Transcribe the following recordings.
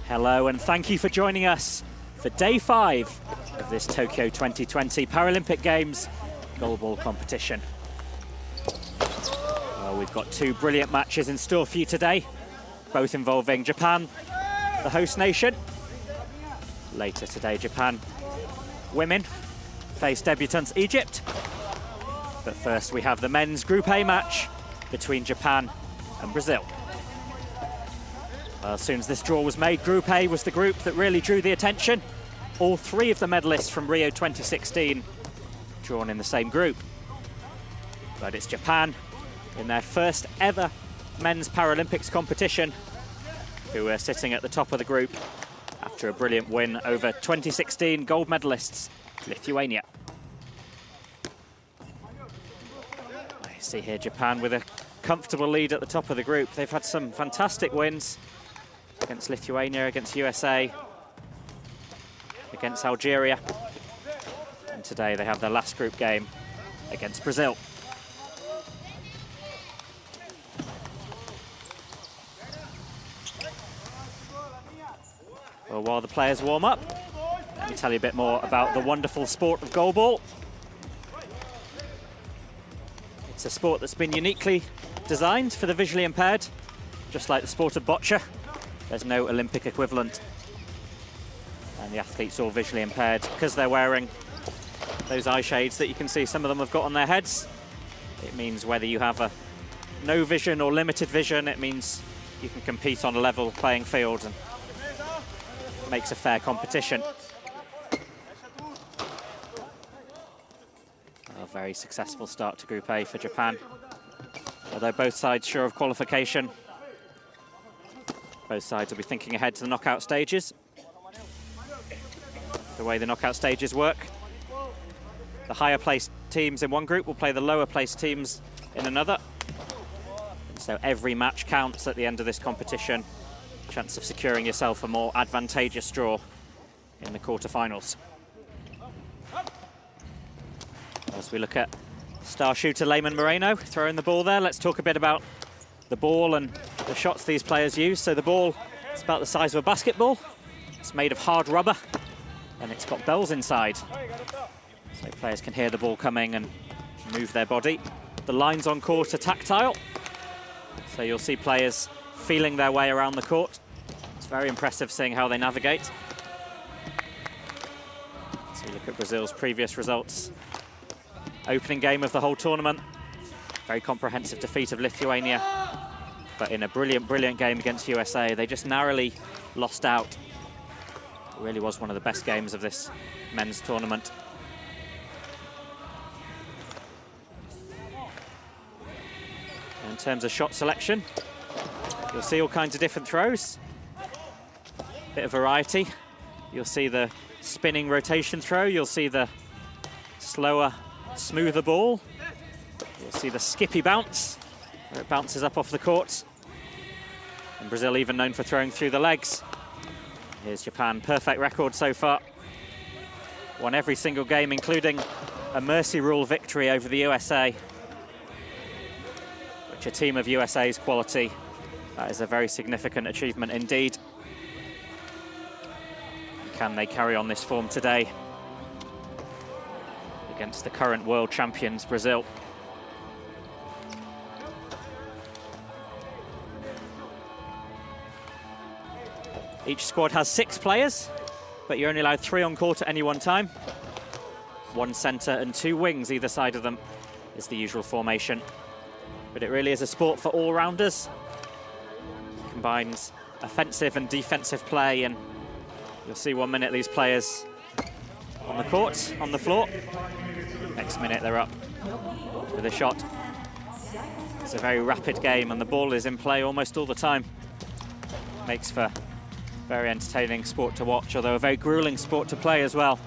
Hello and thank you for joining us for day 5 of this Tokyo 2020 Paralympic Games goalball competition. Well, we've got 2 brilliant matches in store for you today, both involving Japan, the host nation. Later today, Japan women face debutants Egypt. But first we have the men's Group A match between Japan and Brazil. Well, as soon as this draw was made, Group A was the group that really drew the attention. All 3 of the medalists from Rio 2016 drawn in the same group. But it's Japan in their first ever men's Paralympics competition who are sitting at the top of the group after a brilliant win over 2016 gold medalists Lithuania. I see here Japan with a comfortable lead at the top of the group. They've had some fantastic wins against Lithuania, against USA, against Algeria. And today they have their last group game against Brazil. Well, while the players warm up, let me tell you a bit more about the wonderful sport of goalball. It's a sport that's been uniquely designed for the visually impaired, just like the sport of bocce. There's no Olympic equivalent. And the athletes are all visually impaired because they're wearing those eye shades that you can see some of them have got on their heads. It means whether you have a no vision or limited vision, it means you can compete on a level playing field and makes a fair competition. A very successful start to Group A for Japan. Although both sides sure of qualification, both sides will be thinking ahead to the knockout stages. The way the knockout stages work, the higher placed teams in one group will play the lower placed teams in another. And so every match counts at the end of this competition. Chance of securing yourself a more advantageous draw in the quarterfinals. As we look at star shooter Lehman Moreno throwing the ball there, let's talk a bit about the ball and the shots these players use. So the ball is about the size of a basketball. It's made of hard rubber and it's got bells inside. So players can hear the ball coming and move their body. The lines on court are tactile. So you'll see players feeling their way around the court. It's very impressive seeing how they navigate. So you look at Brazil's previous results. Opening game of the whole tournament. Very comprehensive defeat of Lithuania. But in a brilliant, brilliant game against USA, they just narrowly lost out. It really was one of the best games of this men's tournament. In terms of shot selection, you'll see all kinds of different throws. Bit of variety. You'll see the spinning rotation throw. You'll see the slower, smoother ball. You'll see the skippy bounce, where it bounces up off the court. And Brazil even known for throwing through the legs. Here's Japan, perfect record so far. Won every single game, including a mercy rule victory over the USA. Which a team of USA's quality, that is a very significant achievement indeed. Can they carry on this form today against the current world champions, Brazil? Each squad has 6 players, but you're only allowed 3 on court at any one time. 1 centre and 2 wings either side of them is the usual formation. But it really is a sport for all-rounders. Combines offensive and defensive play, and you'll see one minute these players on the court, on the floor. Next minute they're up with a shot. It's a very rapid game and the ball is in play almost all the time. Makes for very entertaining sport to watch, although a very grueling sport to play as well.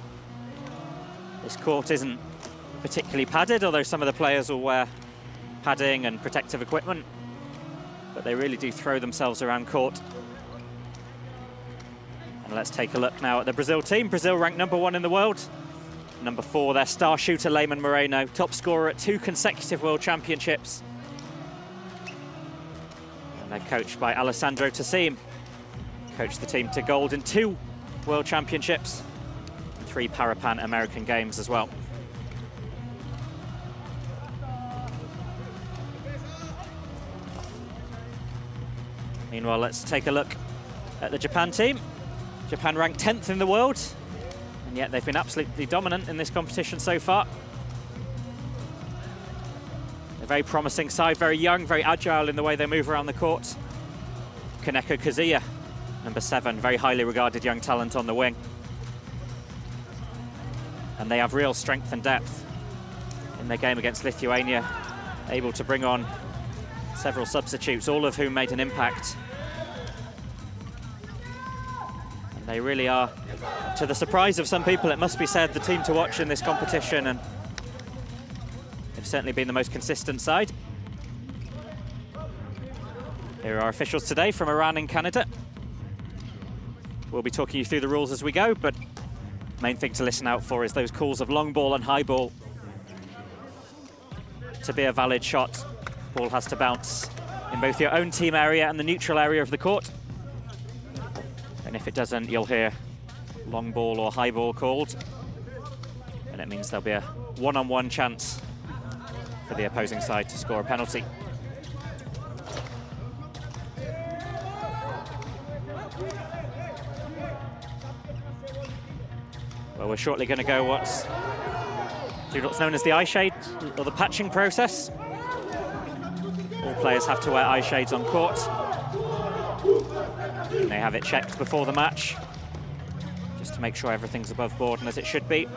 This court isn't particularly padded, although some of the players will wear padding and protective equipment, but they really do throw themselves around court. And let's take a look now at the Brazil team. Brazil ranked #1 in the world. #4, their star shooter Lehman Moreno, top scorer at 2 consecutive world championships. And they're coached by Alessandro Tassim. Coached the team to gold in 2 World Championships, and 3 Pan American Games as well. Meanwhile, let's take a look at the Japan team. Japan ranked 10th in the world, and yet they've been absolutely dominant in this competition so far. A very promising side, very young, very agile in the way they move around the court. Kaneko Kazuya, number 7, very highly regarded young talent on the wing. And they have real strength and depth in their game against Lithuania, able to bring on several substitutes, all of whom made an impact. And they really are, to the surprise of some people, it must be said, the team to watch in this competition, and they've certainly been the most consistent side. Here are our officials today from Iran and Canada. We'll be talking you through the rules as we go, but main thing to listen out for is those calls of long ball and high ball. To be a valid shot, ball has to bounce in both your own team area and the neutral area of the court. And if it doesn't, you'll hear long ball or high ball called. And it means there'll be a one-on-one chance for the opposing side to score a penalty. Well, we're shortly going to go through what's known as the eye shade, or the patching process. All players have to wear eye shades on court. And they have it checked before the match, just to make sure everything's above board and as it should be.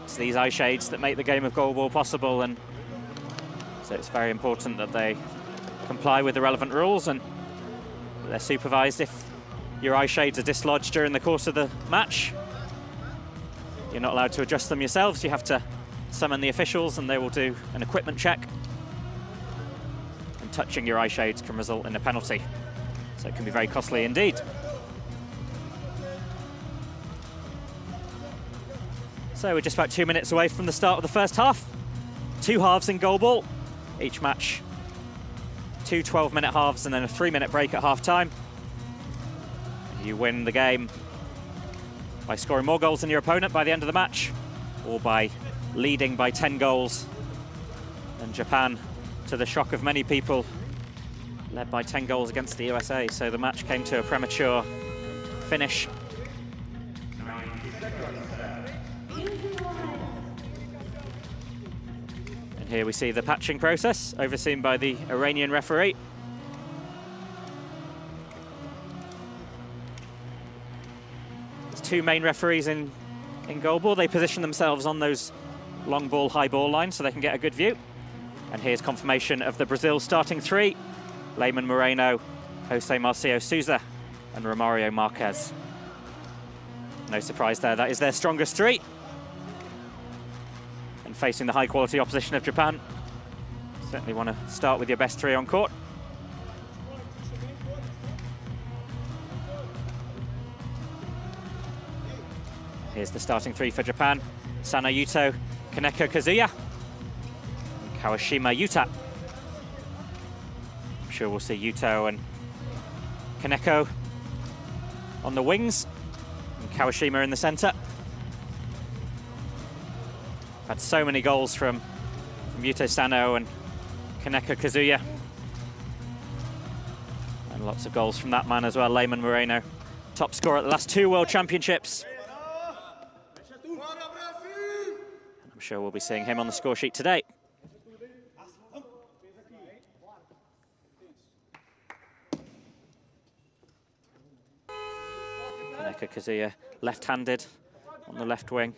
It's these eye shades that make the game of goalball possible, and so it's very important that they comply with the relevant rules and that they're supervised. If your eye shades are dislodged during the course of the match, you're not allowed to adjust them yourselves. You have to summon the officials and they will do an equipment check. And touching your eye shades can result in a penalty, so it can be very costly indeed. So we're just about 2 minutes away from the start of the first half. 2 halves in goalball. Each match 2 12-minute halves and then a 3-minute break at half-time. You win the game by scoring more goals than your opponent by the end of the match, or by leading by 10 goals. And Japan, to the shock of many people, led by 10 goals against the USA, so the match came to a premature finish. And here we see the patching process, overseen by the Iranian referee. There's 2 main referees in goalball. They position themselves on those long ball, high ball lines so they can get a good view. And here's confirmation of the Brazil starting 3. Lehman Moreno, Jose Marcio Souza, and Romario Marquez. No surprise there, that is their strongest 3. And facing the high quality opposition of Japan, certainly want to start with your best 3 on court. Here's the starting 3 for Japan. Sana Yuto, Kaneko Kazuya, and Kawashima Yuta. I'm sure we'll see Yuto and Kaneko on the wings, and Kawashima in the center. Had so many goals from Yuto Sano and Kaneko Kazuya. And lots of goals from that man as well, Lehman Moreno. Top scorer at the last 2 World Championships. I'm sure we'll be seeing him on the score sheet today. Kaneko Kazuya, left-handed on the left wing.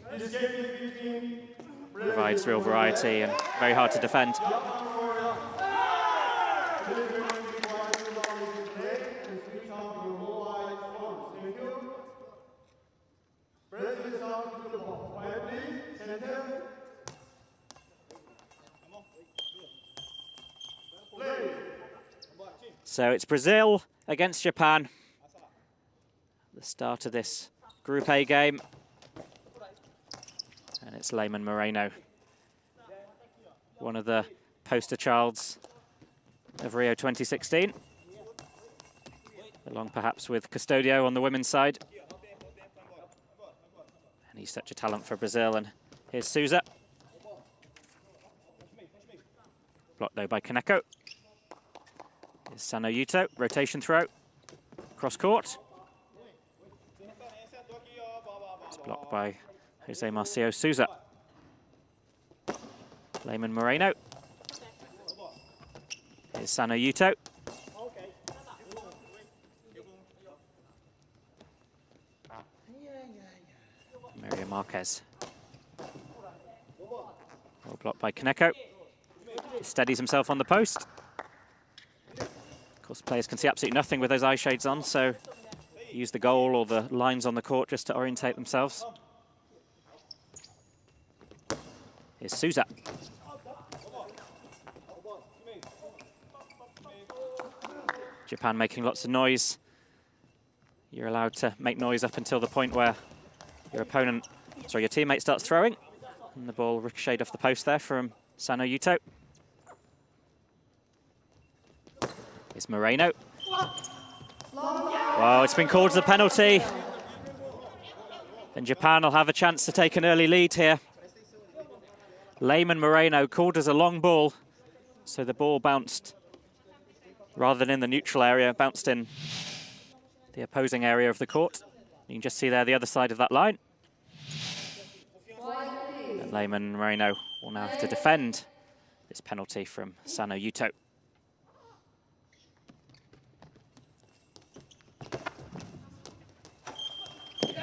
Provides real variety and very hard to defend. So it's Brazil against Japan. The start of this Group A game. And it's Lehman Moreno, one of the poster childs of Rio 2016. along perhaps with Custodio on the women's side. And he's such a talent for Brazil. And here's Souza. Blocked though by Kaneko. Here's Sano Yuto, rotation throw, cross court. It's blocked by Jose Marcio Souza. Lehman Moreno. Here's Sano Yuto. Maria Marquez. Well blocked by Kaneko. He steadies himself on the post. Of course, players can see absolutely nothing with those eye shades on, so use the goal or the lines on the court just to orientate themselves. Here's Souza. Japan making lots of noise. You're allowed to make noise up until the point where your teammate starts throwing. And the ball ricocheted off the post there from Sano Yuto. It's Moreno. Well, it's been called as a penalty. And Japan will have a chance to take an early lead here. Lehman Moreno called as a long ball. So the ball bounced, rather than in the neutral area, bounced in the opposing area of the court. You can just see there the other side of that line. And Lehman Moreno will now have to defend this penalty from Sano Yuto.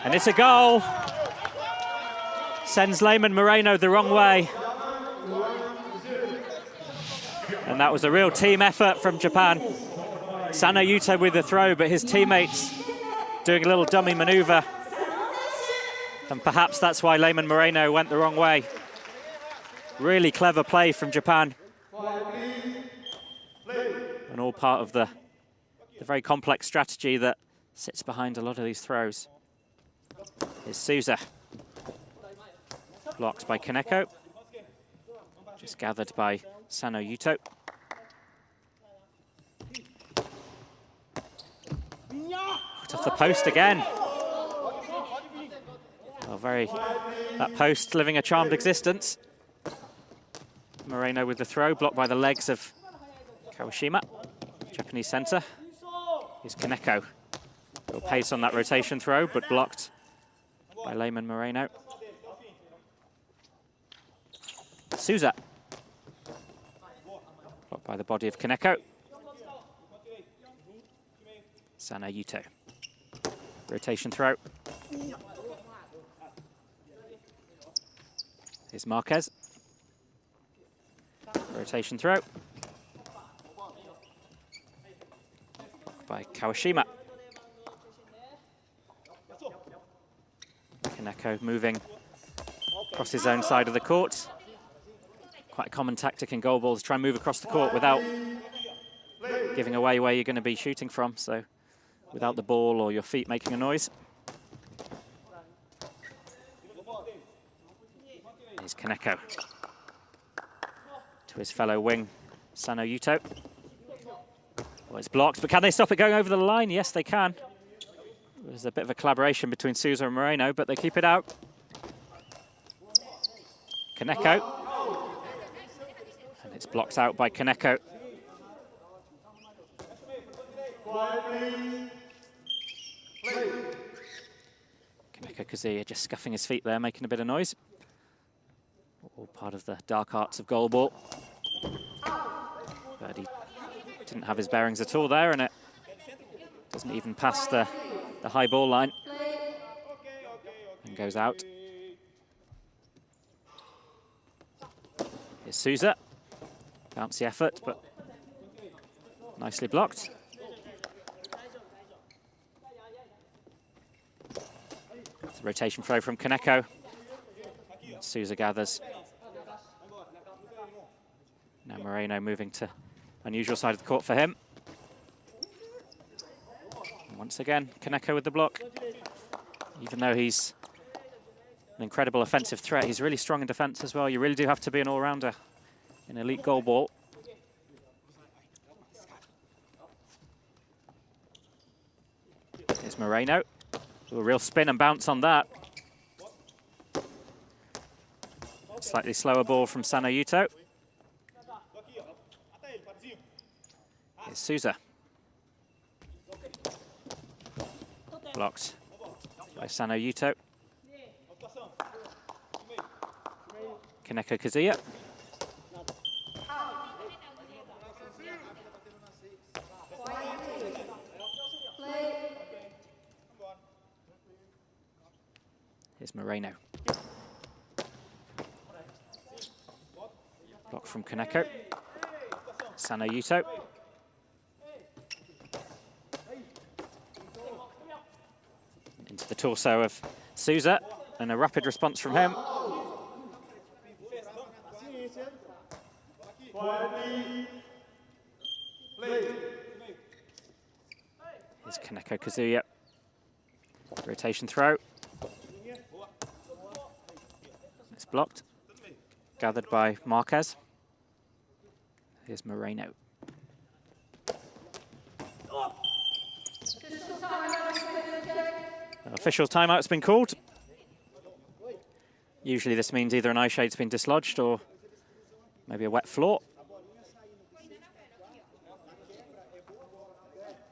And it's a goal. Sends Lehman Moreno the wrong way. And that was a real team effort from Japan. Sano Yuto with the throw, but his teammates doing a little dummy maneuver. And perhaps that's why Lehman Moreno went the wrong way. Really clever play from Japan. And all part of the very complex strategy that sits behind a lot of these throws. Here's Souza. Blocked by Kaneko. Just gathered by Sano Yuto. Put off the post again. Oh, that post living a charmed existence. Moreno with the throw, blocked by the legs of Kawashima. Japanese center. Here's Kaneko. Little pace on that rotation throw, but blocked by Lehman Moreno. Souza. Blocked by the body of Kaneko. Sano Yuto. Rotation throw. Here's Marquez. Rotation throw. By Kawashima. Kaneko moving across his own side of the court. Quite a common tactic in goalball to try and move across the court without giving away where you're going to be shooting from, so without the ball or your feet making a noise. Here's Kaneko to his fellow wing, Sano Yuto. Well, it's blocked, but can they stop it going over the line? Yes, they can. There's a bit of a collaboration between Souza and Moreno, but they keep it out. Kaneko. And it's blocked out by Kaneko. Kaneko Kazuya just scuffing his feet there, making a bit of noise. All part of the dark arts of goalball. But he didn't have his bearings at all there, and it doesn't even pass the high ball line. And goes out. Here's Souza. Bouncy effort, but nicely blocked. It's a rotation throw from Kaneko. Souza gathers. Now Moreno moving to unusual side of the court for him. And once again, Kaneko with the block. Even though he's an incredible offensive threat, he's really strong in defense as well. You really do have to be an all-rounder in elite goalball. Moreno. Ooh, a real spin and bounce on that. Slightly slower ball from Sano Yuto. Here's Souza. Blocked by Sano Yuto. Kaneko Kazuya. Here's Moreno. Block from Kaneko. Sano Yuto. Into the torso of Souza, and a rapid response from him. Here's Kaneko Kazuya. Rotation throw. It's blocked. Gathered by Marquez. Here's Moreno. Official timeout's been called. Usually this means either an eye shade's been dislodged or maybe a wet floor.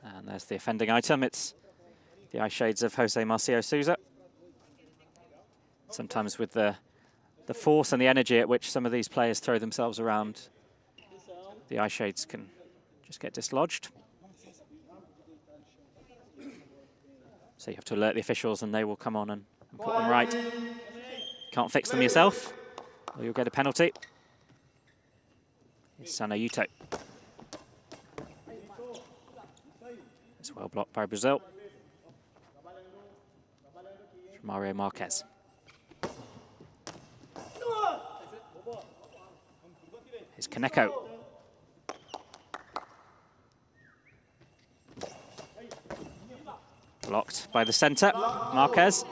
And there's the offending item. It's the eye shades of Jose Marcio Souza. Sometimes with the force and the energy at which some of these players throw themselves around, the eye shades can just get dislodged. So you have to alert the officials and they will come on and put them right. Can't fix them yourself, or you'll get a penalty. It's Sano Yuto. It's well blocked by Brazil. Mario Marquez. Here's Kaneko. Blocked by the centre, Marquez.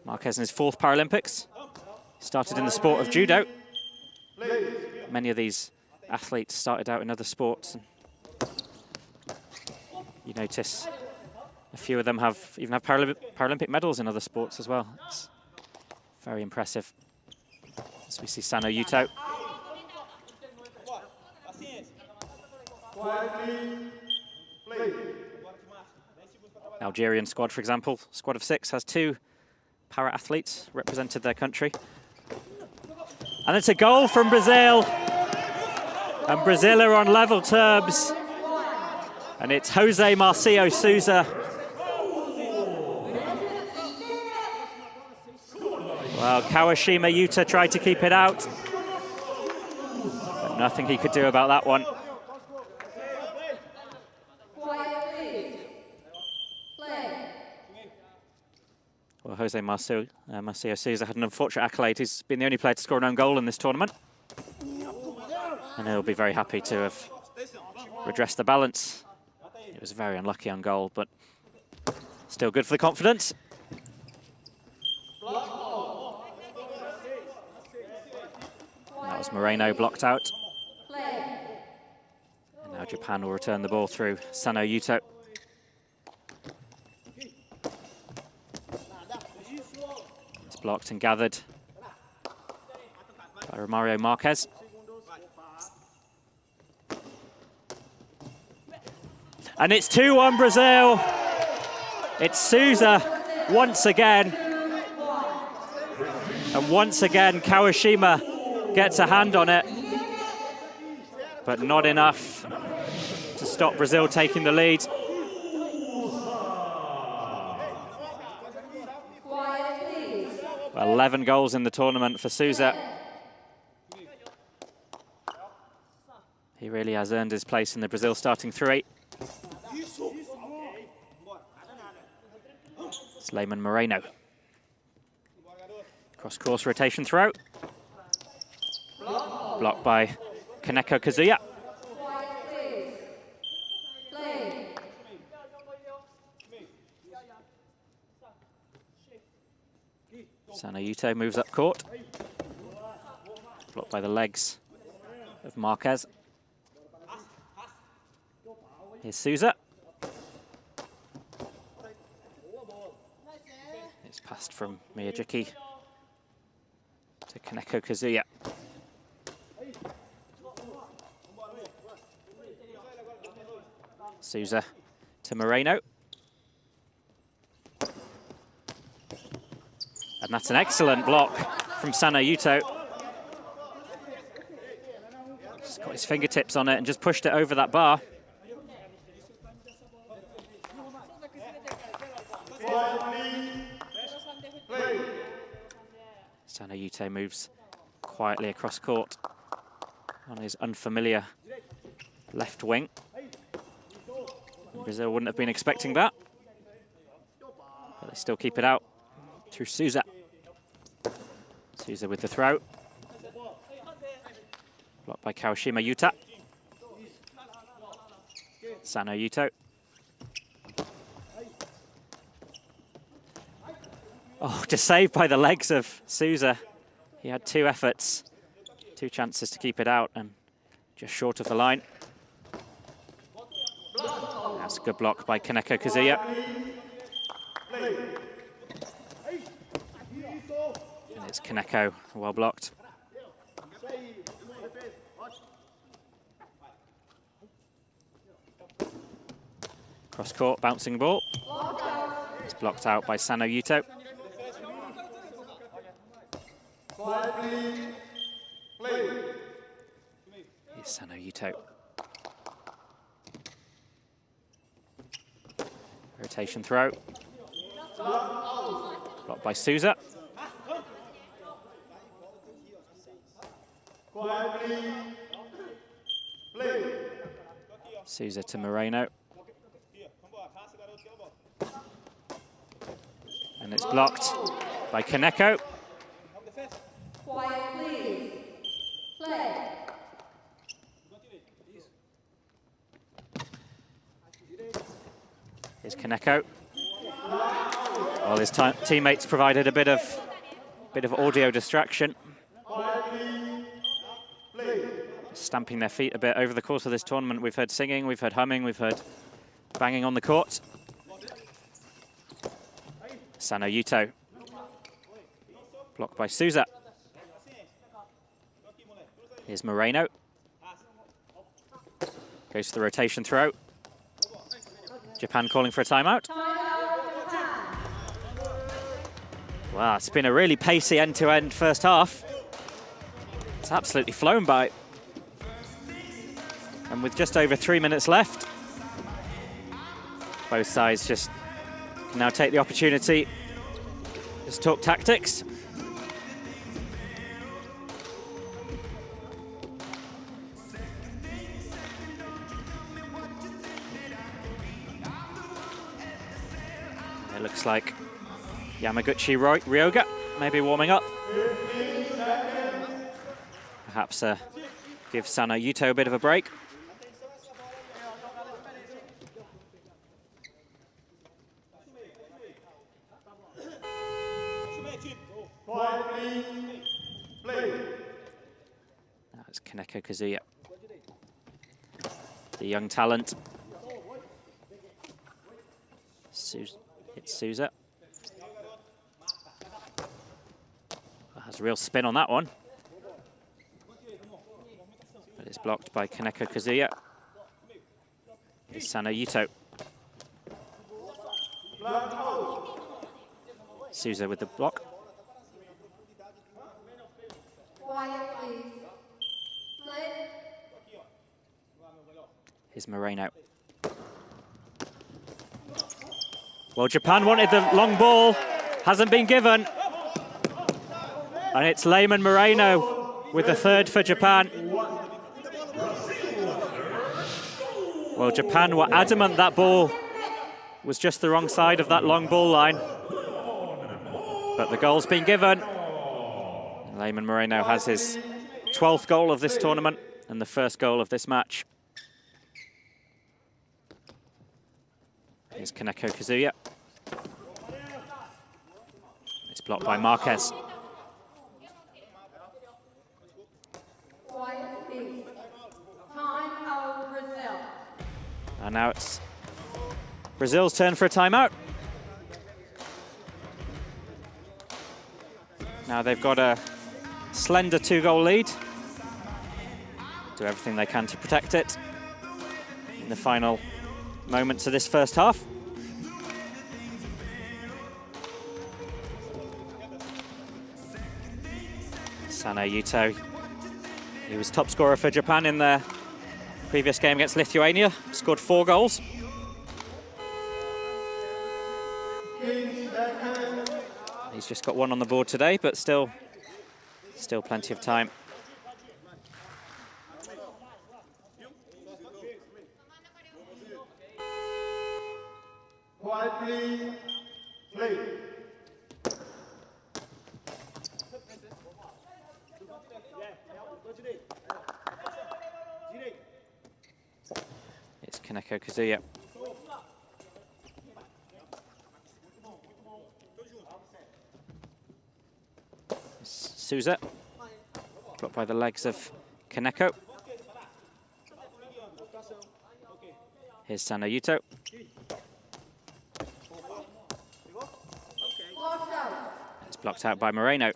Marquez in his 4th Paralympics. Started in the sport of judo. Many of these athletes started out in other sports. You notice a few of them even have Paralympic medals in other sports as well. It's very impressive. As we see Sano Yuto. Algerian squad, for example, squad of 6 has 2 para-athletes represented their country. And it's a goal from Brazil. And Brazil are on level terms. And it's Jose Marcio Souza. Well, Kawashima Yuta tried to keep it out. But nothing he could do about that one. Well, Jose Marcio Souza had an unfortunate accolade. He's been the only player to score an own goal in this tournament. And he'll be very happy to have redressed the balance. It was very unlucky on goal, but still good for the confidence. And that was Moreno blocked out. And now Japan will return the ball through Sano Yuto. Blocked and gathered by Romario Marquez. And it's 2-1 Brazil. It's Souza once again. And once again, Kawashima gets a hand on it. But not enough to stop Brazil taking the lead. Well, 11 goals in the tournament for Souza. He really has earned his place in the Brazil starting 3. It's Lehman Moreno. Cross-course rotation throw. Blocked by Kaneko Kazuya. Sano Yuto moves up court. Blocked by the legs of Marquez. Here's Souza. Passed from Miyajiki to Kaneko Kazuya. Souza to Moreno. And that's an excellent block from Sano Yuto. Just got his fingertips on it and just pushed it over that bar. Sano Yuto moves quietly across court on his unfamiliar left wing. Brazil wouldn't have been expecting that, but they still keep it out through Souza. Souza with the throw. Blocked by Kawashima Yuta. Sano Yuto. Oh, just saved by the legs of Souza. He had 2 efforts, 2 chances to keep it out, and just short of the line. That's a good block by Kaneko Kazuya. And it's Kaneko, well blocked. Cross court, bouncing ball. It's blocked out by Sano Yuto. Here's Sano Yuto. Rotation throw. Blocked by Souza. Souza to Moreno. And it's blocked by Kaneko. Quiet, please. Play. Here's Kaneko. Well, his teammates provided a bit of audio distraction. Stamping their feet a bit over the course of this tournament. We've heard singing, we've heard humming, we've heard banging on the court. Sano Yuto. Blocked by Souza. Here's Moreno. Goes to the rotation throw. Japan calling for a timeout. Wow, it's been a really pacey end-to-end first half. It's absolutely flown by. And with just over 3 minutes left, both sides just can now take the opportunity. Just talk tactics. It looks like Yamaguchi Ryoga maybe warming up. Perhaps give Sano Yuto a bit of a break. Now it's Kaneko Kazuya, the young talent. It's Souza. Has real spin on that one. But it's blocked by Kaneko Kazuya. It's Sano Yuto. Souza with the block. Quiet, please. Play. Here's Moreno. Well, Japan wanted the long ball, hasn't been given. And it's Lehman Moreno with the third for Japan. Well, Japan were adamant that ball was just the wrong side of that long ball line. But the goal's been given. Lehman Moreno has his 12th goal of this tournament and the first goal of this match. Here's Kaneko Kazuya. It's blocked by Marquez. And now it's Brazil's turn for a timeout. Now they've got a slender 2-goal lead. Do everything they can to protect it in the final moments of this first half. Sano Yuto, he was top scorer for Japan in their previous game against Lithuania, scored 4 goals. He's just got 1 on the board today, but still plenty of time. Quietly play. It's Kaneko Kazuya. Souza, blocked by the legs of Kaneko. Here's Sano Yuto. It's blocked out by Moreno.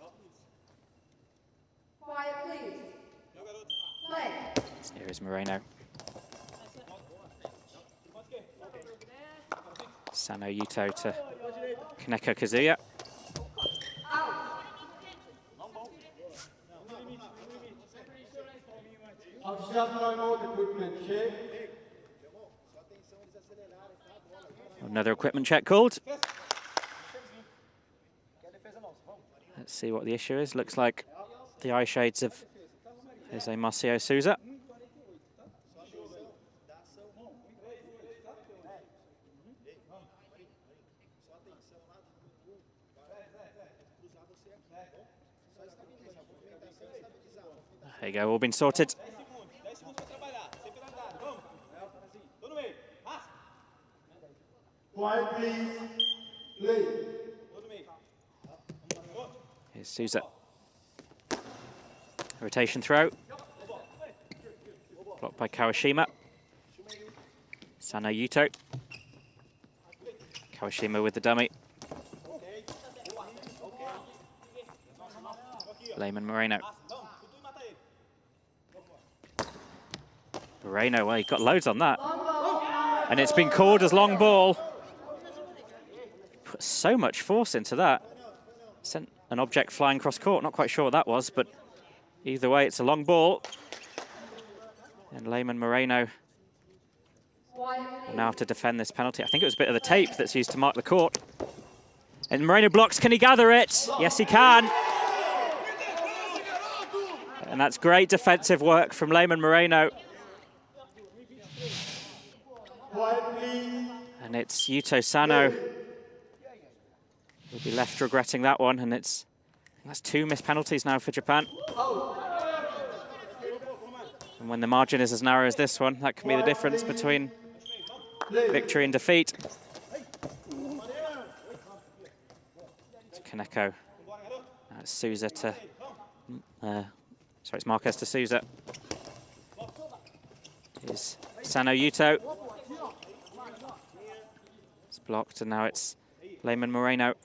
Quiet, please. Play. Here is Moreno. Sano Yuto to Kaneko Kazuya. Another equipment check called. Let's see what the issue is. Looks like the eye shades of Jose Marcio Souza. There you go, all been sorted. Quiet, please. Play. Here's Souza. Rotation throw. Blocked by Kawashima. Sano Yuto. Kawashima with the dummy. Lehman Moreno. Moreno, well, he got loads on that. And it's been called as long ball. Put so much force into that. Sent an object flying cross court. Not quite sure what that was, but either way, it's a long ball. And Lehman Moreno will now have to defend this penalty. I think it was a bit of the tape that's used to mark the court. And Moreno blocks. Can he gather it? Yes, he can. And that's great defensive work from Lehman Moreno. And it's Yuto Sano will be left regretting that one, and that's 2 missed penalties now for Japan. And when the margin is as narrow as this one, that can be the difference between victory and defeat. It's Kaneko. It's Souza to... sorry, it's Marquez to Souza. Here's Sano Yuto. It's blocked, and now it's Lehman Moreno.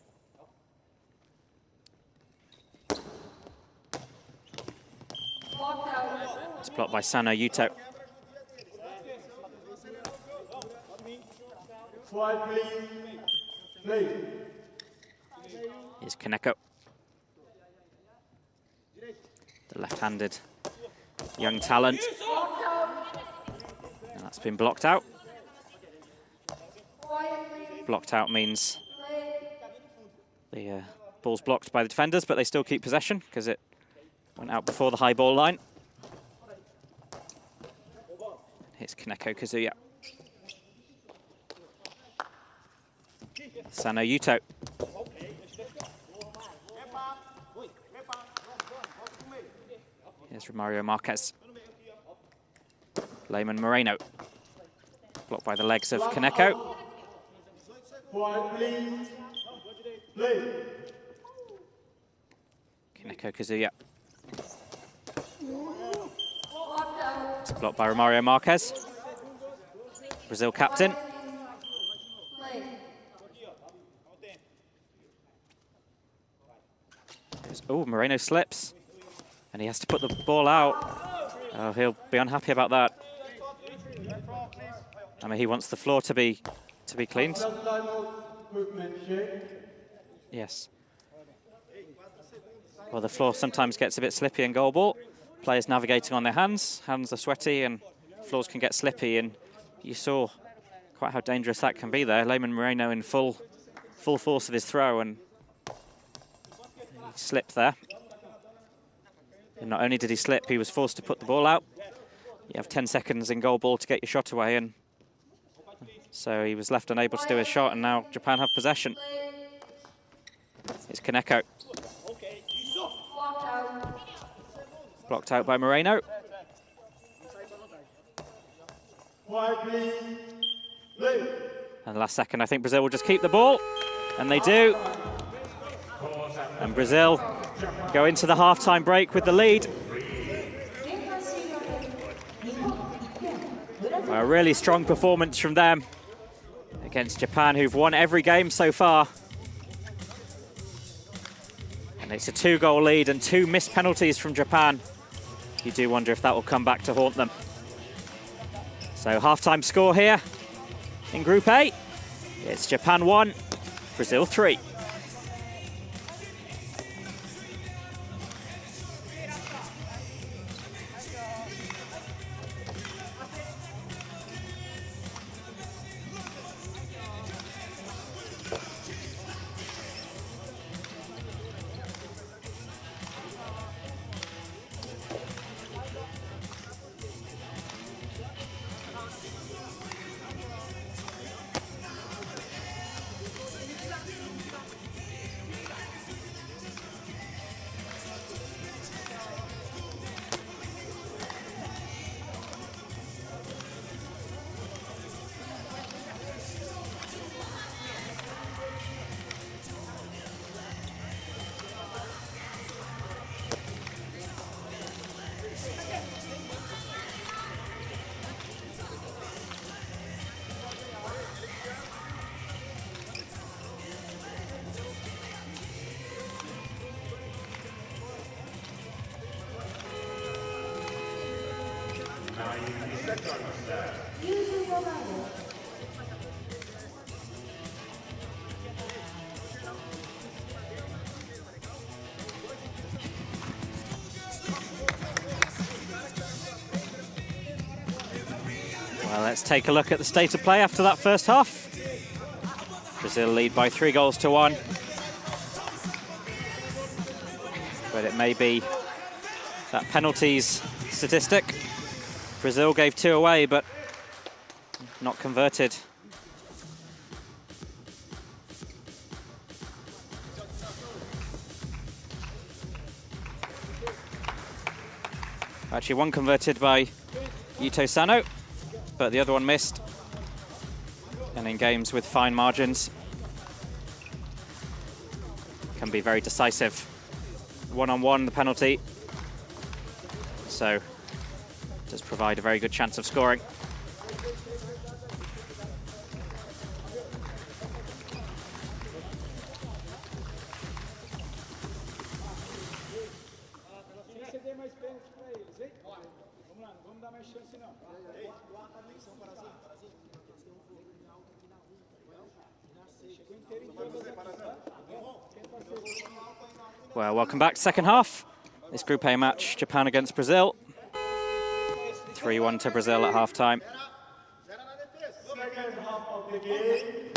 It's blocked by Sano Yuto. Here's Kaneko. The left-handed young talent. And that's been blocked out. Blocked out means the ball's blocked by the defenders, but they still keep possession because it went out before the high ball line. Here's Kaneko Kazuya. Sano Yuto. Here's Romario Marquez. Lehman Moreno. Blocked by the legs of Kaneko. Kaneko Kazuya. It's blocked by Romario Marquez, Brazil captain. Oh, Moreno slips, and he has to put the ball out. Oh, he'll be unhappy about that. I mean, he wants the floor to be cleaned. Yes. Well, the floor sometimes gets a bit slippy in goalball. Players navigating on their hands. Hands are sweaty and floors can get slippy. And you saw quite how dangerous that can be there. Lehman Moreno in full force of his throw, and he slipped there. And not only did he slip, he was forced to put the ball out. You have 10 seconds in goalball to get your shot away, and so he was left unable to do his shot, and now Japan have possession. It's Kaneko. Blocked out by Moreno. And last second, I think Brazil will just keep the ball, and they do. And Brazil go into the halftime break with the lead. A really strong performance from them against Japan, who've won every game so far. And it's a 2-goal lead and 2 missed penalties from Japan. You do wonder if that will come back to haunt them. So halftime score here in Group A. It's Japan 1, Brazil 3. Well, let's take a look at the state of play after that first half. Brazil lead by 3-1. But it may be that penalties statistic. Brazil gave 2 away, but not converted. Actually, one converted by Yuto Sano, but the other one missed. And in games with fine margins, can be very decisive. One-on-one, the penalty. So, does provide a very good chance of scoring. Well, welcome back. Second half. This Group A match, Japan against Brazil. 3-1 to Brazil at halftime. Second half of the game.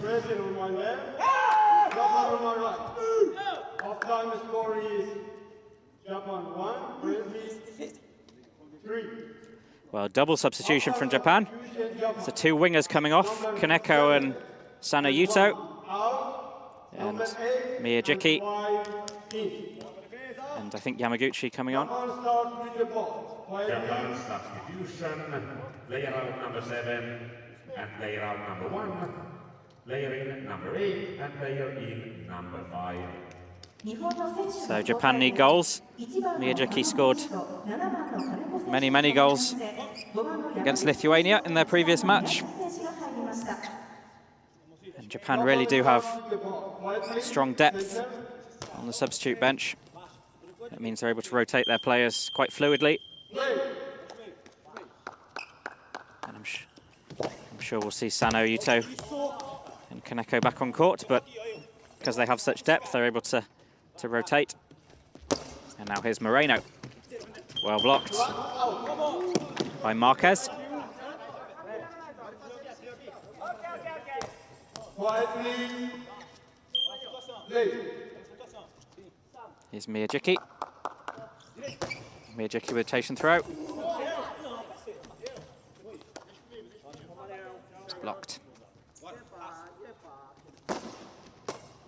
Brazil on my left, Japan on my right. Halftime score is Japan 1, Brazil 3. Well, double substitution from Japan. So 2 wingers coming off, Kaneko and Sano Yuto. And Miyajiki. And I think Yamaguchi coming on. Japan substitution, player out number 7 and player out number 1, player in number 8 and player in number 5. So Japan need goals. Miyajiki scored many goals against Lithuania in their previous match. And Japan really do have strong depth on the substitute bench. That means they're able to rotate their players quite fluidly. And I'm sure we'll see Sano, Yuto and Kaneko back on court, but because they have such depth, they're able to rotate. And now here's Moreno. Well blocked by Marquez. Here's Miyajiki. Miyajiki with rotation throw. It's blocked.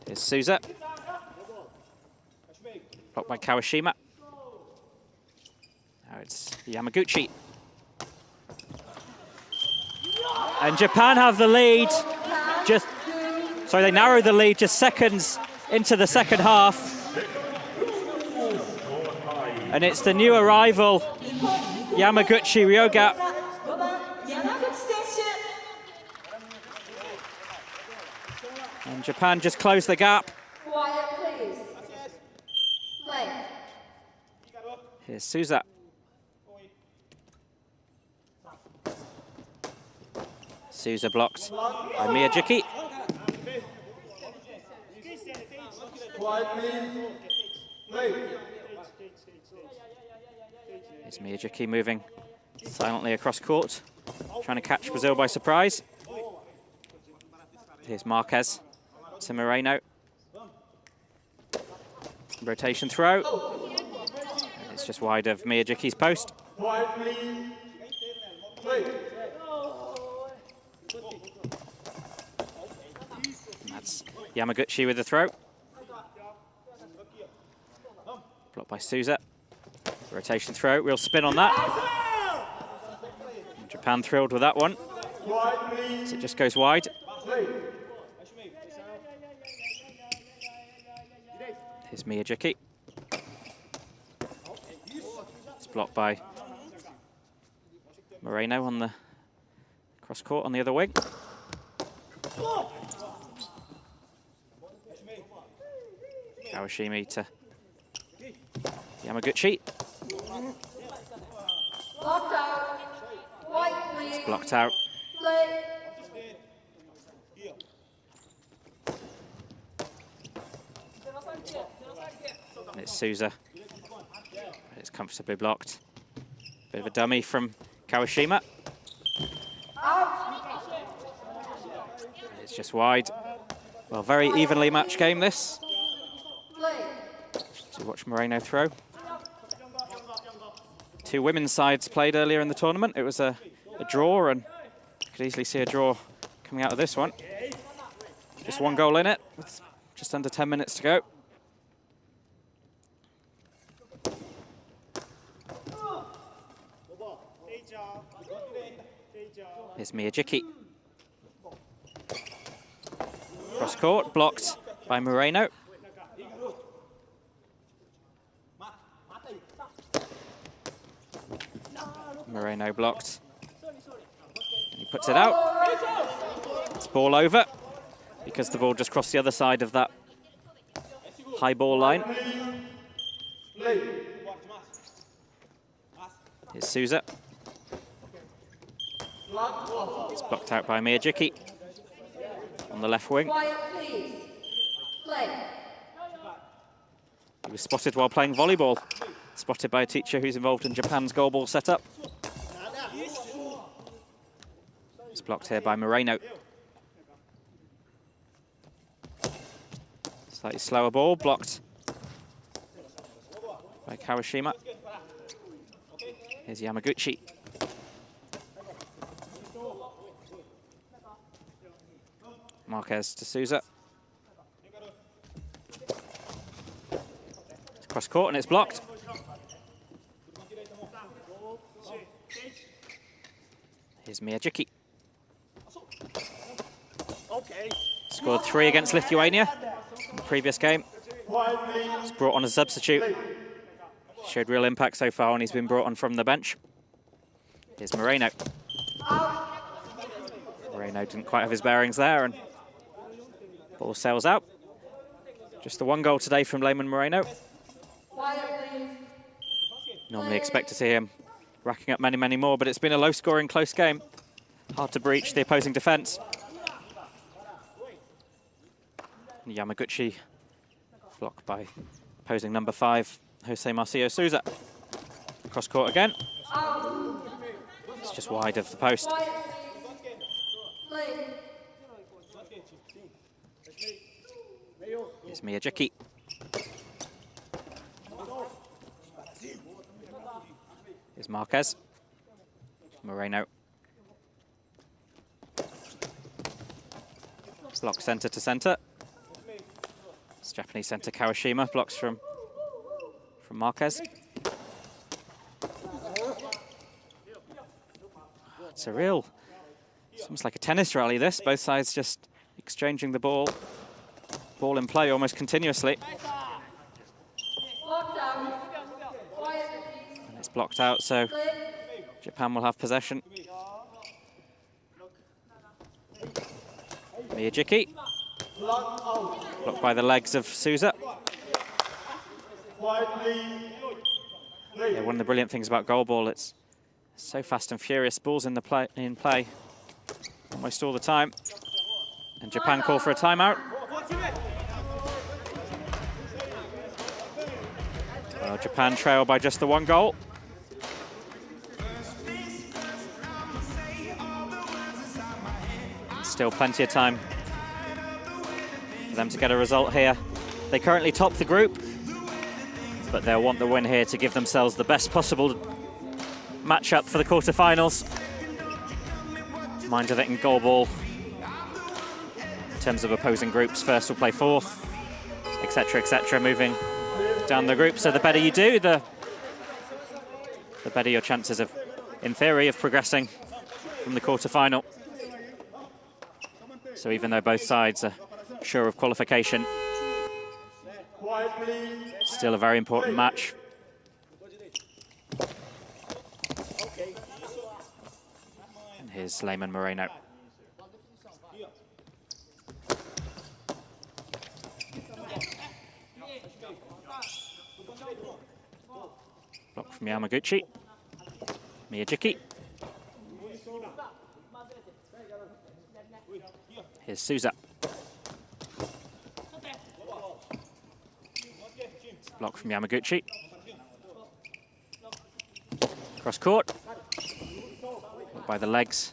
Here's Souza. Blocked by Kawashima. Now it's Yamaguchi. And Japan have the lead. They narrow the lead just seconds into the second half. And it's the new arrival, Yamaguchi Ryoga. And Japan just closed the gap. Quiet, please. Play. Here's Souza. Souza blocked by Miyajiki. Here's Miyajiki moving silently across court, trying to catch Brazil by surprise. Here's Marquez to Moreno. Rotation throw. It's just wide of Miyajiki's post. And that's Yamaguchi with the throw. Blocked by Souza. Rotation throw, real spin on that. And Japan thrilled with that one. So it just goes wide. Here's Miyajiki. It's blocked by Moreno on the cross court on the other wing. Kawashimi to Yamaguchi. Blocked out. White, please. It's blocked out. Play. It's Souza. It's comfortably blocked. Bit of a dummy from Kawashima. It's just wide. Well, very evenly matched game this. Play. So watch Moreno throw. Two women's sides played earlier in the tournament. It was a draw, and you could easily see a draw coming out of this one. Just one goal in it, with just under 10 minutes to go. Here's Miyajiki. Cross court, blocked by Moreno. Moreno blocked. And he puts it out. It's ball over because the ball just crossed the other side of that high ball line. Here's Souza. It's blocked out by Miyajiki on the left wing. Quiet, please. Play. He was spotted while playing volleyball. Spotted by a teacher who's involved in Japan's goalball setup. It's blocked here by Moreno. Slightly slower ball, blocked by Kawashima. Here's Yamaguchi. Marquez to Souza. It's cross court and it's blocked. Here's Miyajiki. Scored 3 against Lithuania in the previous game. He's brought on as a substitute. Showed real impact so far when he's been brought on from the bench. Here's Moreno. Moreno didn't quite have his bearings there and ball sails out. Just the one goal today from Lehman Moreno. Quiet, please. Normally expect to see him racking up many, many more, but it's been a low-scoring, close game. Hard to breach the opposing defence. Yamaguchi blocked by opposing number 5, Jose Marcio Souza. Cross court again. It's just wide of the post. Quiet, please. Play. Here's Miyajiki. Here's Marquez. Moreno. Block centre to centre. It's Japanese centre Kawashima blocks from Marquez. It's a real, it's almost like a tennis rally this. Both sides just exchanging the ball in play almost continuously. Locked down. Quiet, please. And it's blocked out, so Play. Japan will have possession. Miyajiki. Blocked by the legs of Souza. Yeah, one of the brilliant things about goalball, it's so fast and furious. Balls in play almost all the time. And Japan call for a timeout. Well, Japan trail by just the one goal. And still plenty of time for them to get a result here. They currently top the group, but they'll want the win here to give themselves the best possible matchup for the quarterfinals. Mind you that in goalball, in terms of opposing groups, first will play fourth, etc., moving down the group. So the better you do, the better your chances of, in theory, of progressing from the quarterfinal. So even though both sides are sure of qualification, still a very important match. And here's Lehman Moreno. Block from Yamaguchi. Miyajiki. Here's Souza. Block from Yamaguchi. Cross court. Blocked by the legs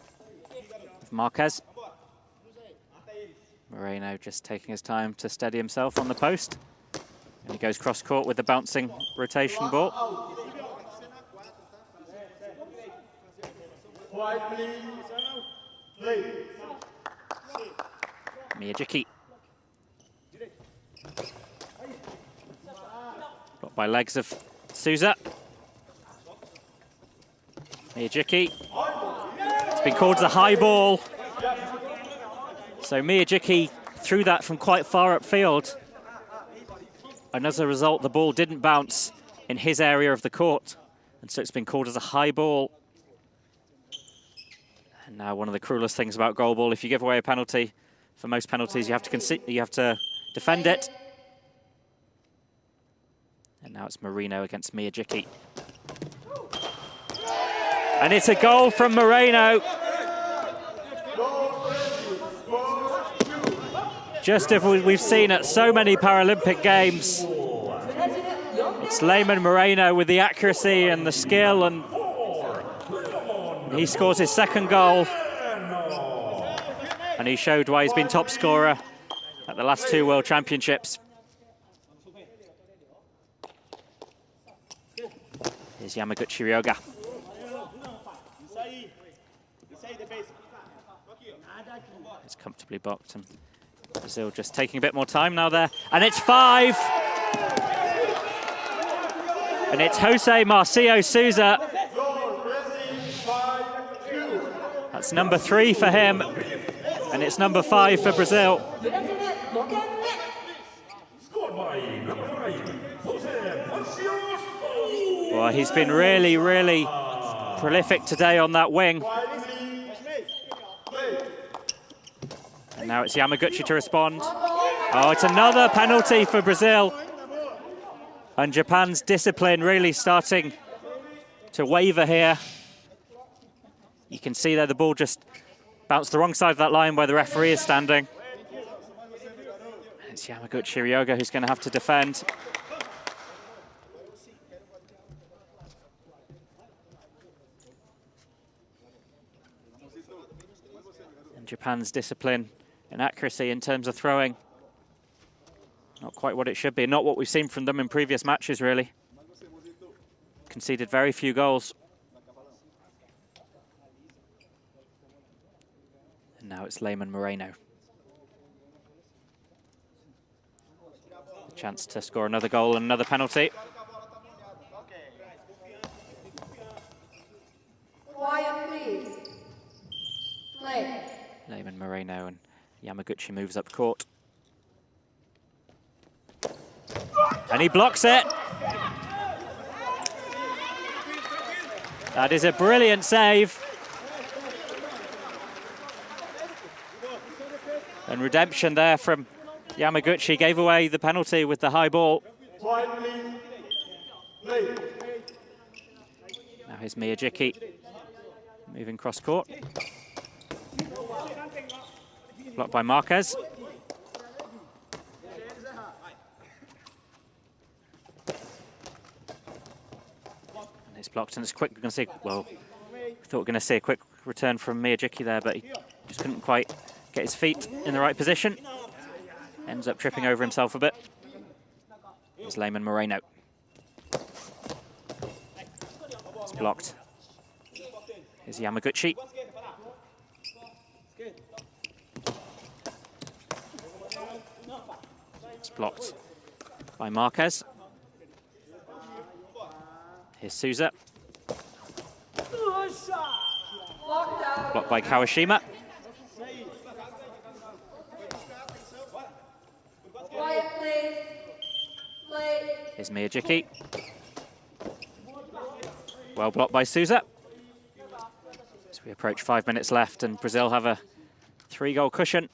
of Marquez. Moreno just taking his time to steady himself on the post. And he goes cross court with the bouncing rotation ball. Miyajiki. Blocked by legs of Souza. Miyajiki. It's been called the high ball. So Miyajiki threw that from quite far upfield. And as a result, the ball didn't bounce in his area of the court. And so it's been called as a high ball. And now one of the cruelest things about goalball, if you give away a penalty, for most penalties you have to defend it. And now it's Moreno against Miyajiki. And it's a goal from Moreno. Just as we've seen at so many Paralympic Games, it's Lehman Moreno with the accuracy and the skill, and he scores his second goal. And he showed why he's been top scorer at the last 2 World Championships. Here's Yamaguchi Ryoga. It's comfortably blocked, and Brazil just taking a bit more time now there. And it's 5! And it's Jose Marcio Souza. That's number 3 for him. And it's number 5 for Brazil. Well, he's been really, really prolific today on that wing. And now it's Yamaguchi to respond. Oh, it's another penalty for Brazil. And Japan's discipline really starting to waver here. You can see there the ball just bounced the wrong side of that line where the referee is standing. It's Yamaguchi Ryoga who's going to have to defend. And Japan's discipline and accuracy in terms of throwing, not quite what it should be. Not what we've seen from them in previous matches, really. Conceded very few goals. And now it's Lehman Moreno. A chance to score another goal and another penalty. Quiet, please. Play. Lehman Moreno, and Yamaguchi moves up court. And he blocks it. That is a brilliant save. And redemption there from Yamaguchi. Gave away the penalty with the high ball. Now here's Miyajiki moving cross court. Blocked by Marquez. And it's blocked and it's quick. We're going to see, well, we thought we were going to see a quick return from Miyajiki there, but he just couldn't quite get his feet in the right position. Ends up tripping over himself a bit. Here's Lehman Moreno. It's blocked. Here's Yamaguchi. It's blocked by Marquez. Here's Souza. Blocked by Kawashima. Quiet, please. Play. Here's Miyajiki. Well blocked by Souza. So we approach 5 minutes left and Brazil have a 3-goal cushion.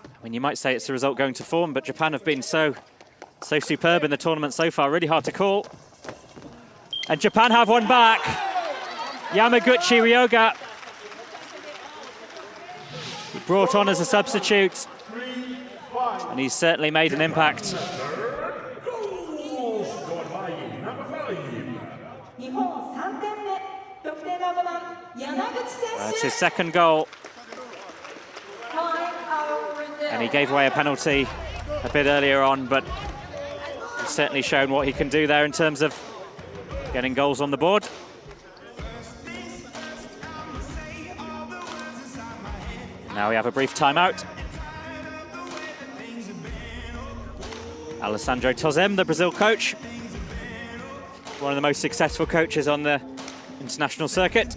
I mean, you might say it's the result going to form, but Japan have been so superb in the tournament so far, really hard to call. And Japan have one back. Yamaguchi Ryoga. He brought on as a substitute, and he's certainly made an impact. That's his second goal. And he gave away a penalty a bit earlier on, but he's certainly shown what he can do there in terms of getting goals on the board. Now we have a brief timeout. Alessandro Tozem, the Brazil coach, one of the most successful coaches on the international circuit.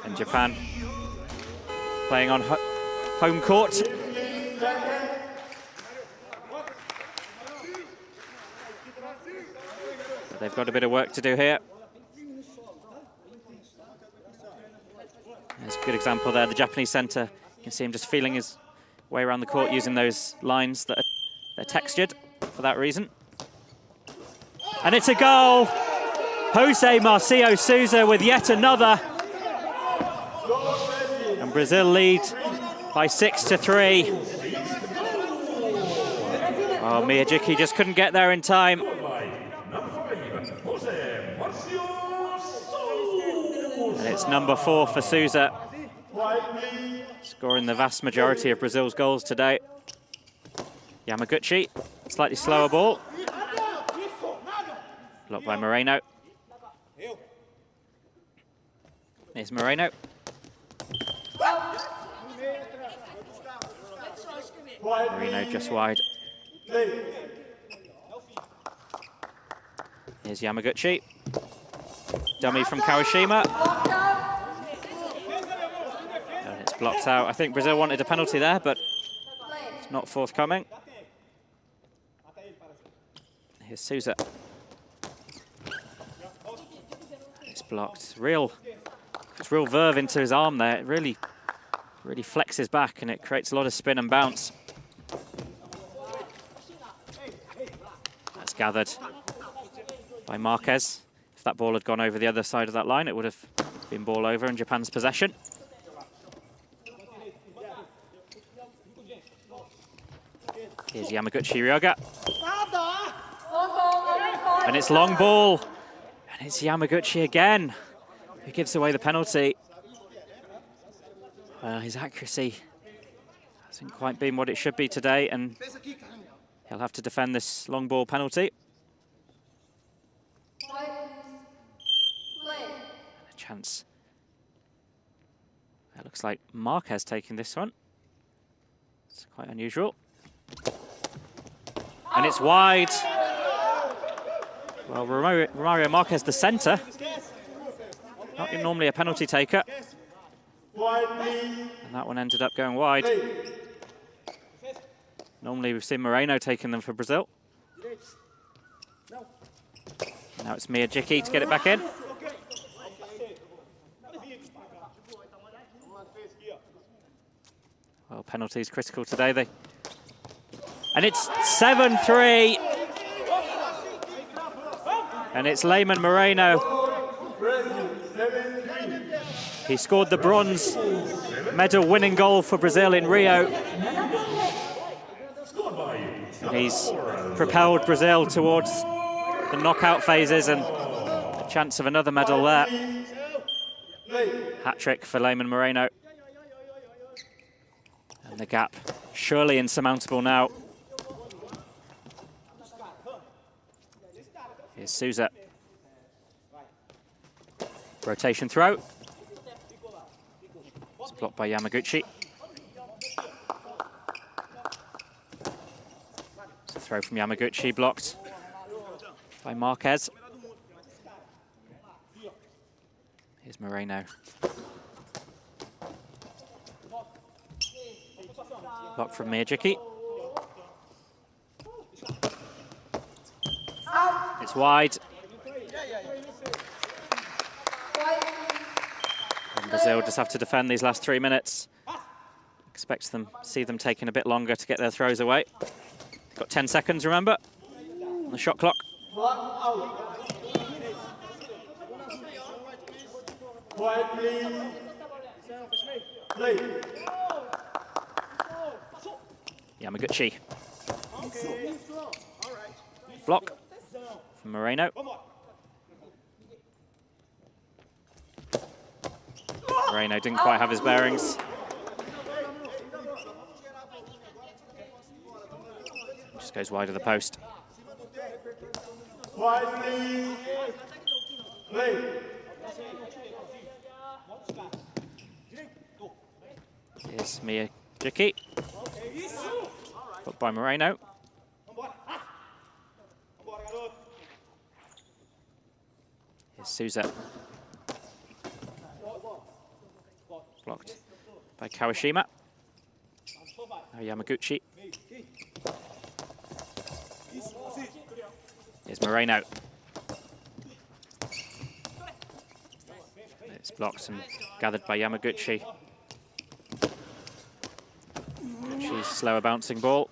And Japan playing on home court. But they've got a bit of work to do here. There's a good example there, the Japanese centre. You can see him just feeling his way around the court using those lines that are textured for that reason. And it's a goal! Jose Marcio Souza with yet another. And Brazil lead by 6-3. Oh, Miyajiki just couldn't get there in time. And it's number 4 for Souza, scoring the vast majority of Brazil's goals today. Yamaguchi, slightly slower ball. Blocked by Moreno. Here's Moreno. Moreno just wide. Here's Yamaguchi. Dummy from Kawashima. And it's blocked out. I think Brazil wanted a penalty there, but it's not forthcoming. Here's Souza. blocked. It's real verve into his arm there. It really flexes back and it creates a lot of spin and bounce. That's gathered by Marquez. If that ball had gone over the other side of that line, it would have been ball over in Japan's possession. Here's Yamaguchi Ryoga. And it's long ball. And it's Yamaguchi again who gives away the penalty. His accuracy hasn't quite been what it should be today, and he'll have to defend this long ball penalty. A chance. It looks like Marquez taking this one. It's quite unusual. And it's wide. Well, Romario Marquez, the centre, not normally a penalty taker. And that one ended up going wide. Normally we've seen Moreno taking them for Brazil. Now it's Miyajiki to get it back in. Well, penalties critical today. And it's 7-3. And it's Lehman Moreno. He scored the bronze medal winning goal for Brazil in Rio. And he's propelled Brazil towards the knockout phases and a chance of another medal there. Hat-trick for Lehman Moreno. And the gap surely insurmountable now. Here's Souza. Rotation throw. It's blocked by Yamaguchi. It's a throw from Yamaguchi, blocked by Marquez. Here's Moreno. Blocked from Miyajiki. It's wide. And Brazil just have to defend these last 3 minutes. Expect see them taking a bit longer to get their throws away. Got 10 seconds, remember, on the shot clock. Quiet, please. Yamaguchi. Block from Moreno. Moreno didn't quite have his bearings. Just goes wide of the post. Here's Miyajiki. Put by Moreno. Here's Souza. Blocked by Kawashima. Now Yamaguchi. Here's Moreno. It's blocked and gathered by Yamaguchi. She's slower bouncing ball.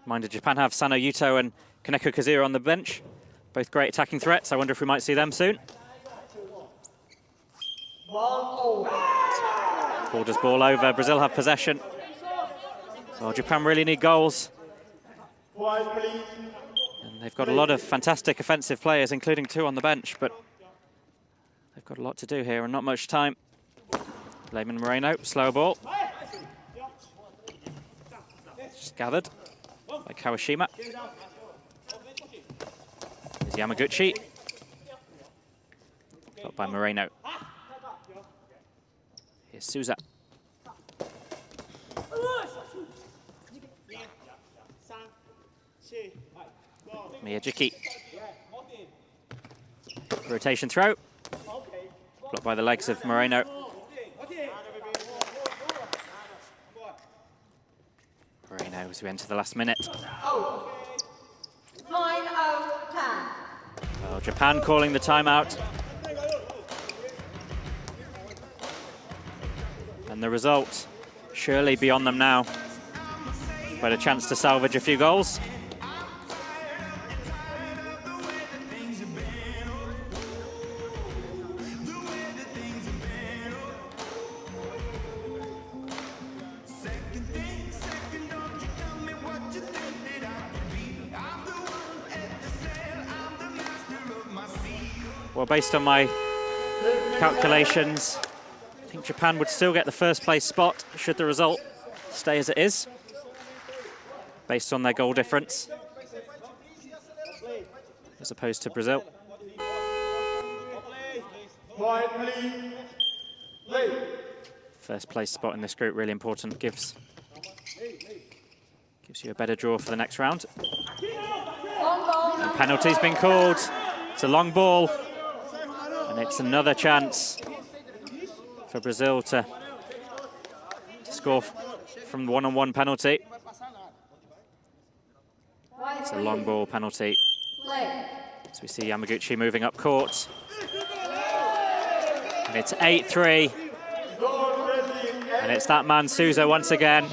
Minded Japan have Sano Yuto and Kaneko Kazuya on the bench. Both great attacking threats. I wonder if we might see them soon. Borders ball over. Brazil have possession. Well, Japan really need goals. And they've got a lot of fantastic offensive players, including 2 on the bench, but they've got a lot to do here and not much time. Lehman Moreno, slower ball. Just gathered by Kawashima. Here's Yamaguchi. Blocked by Moreno. Here's Souza. Miyajiki. Rotation throw. Blocked by the legs of Moreno. Moreno as we enter the last minute. 9 out of 10. Well, Well, Japan calling the timeout. And the result surely beyond them now. But a chance to salvage a few goals. Well, based on my calculations, I think Japan would still get the first place spot should the result stay as it is, based on their goal difference, as opposed to Brazil. First place spot in this group, really important, gives you a better draw for the next round. And penalty's been called. It's a long ball. And it's another chance for Brazil to score from the one-on-one penalty. It's a long ball penalty. As we see Yamaguchi moving up court. And it's 8-3. And it's that man, Souza, once again.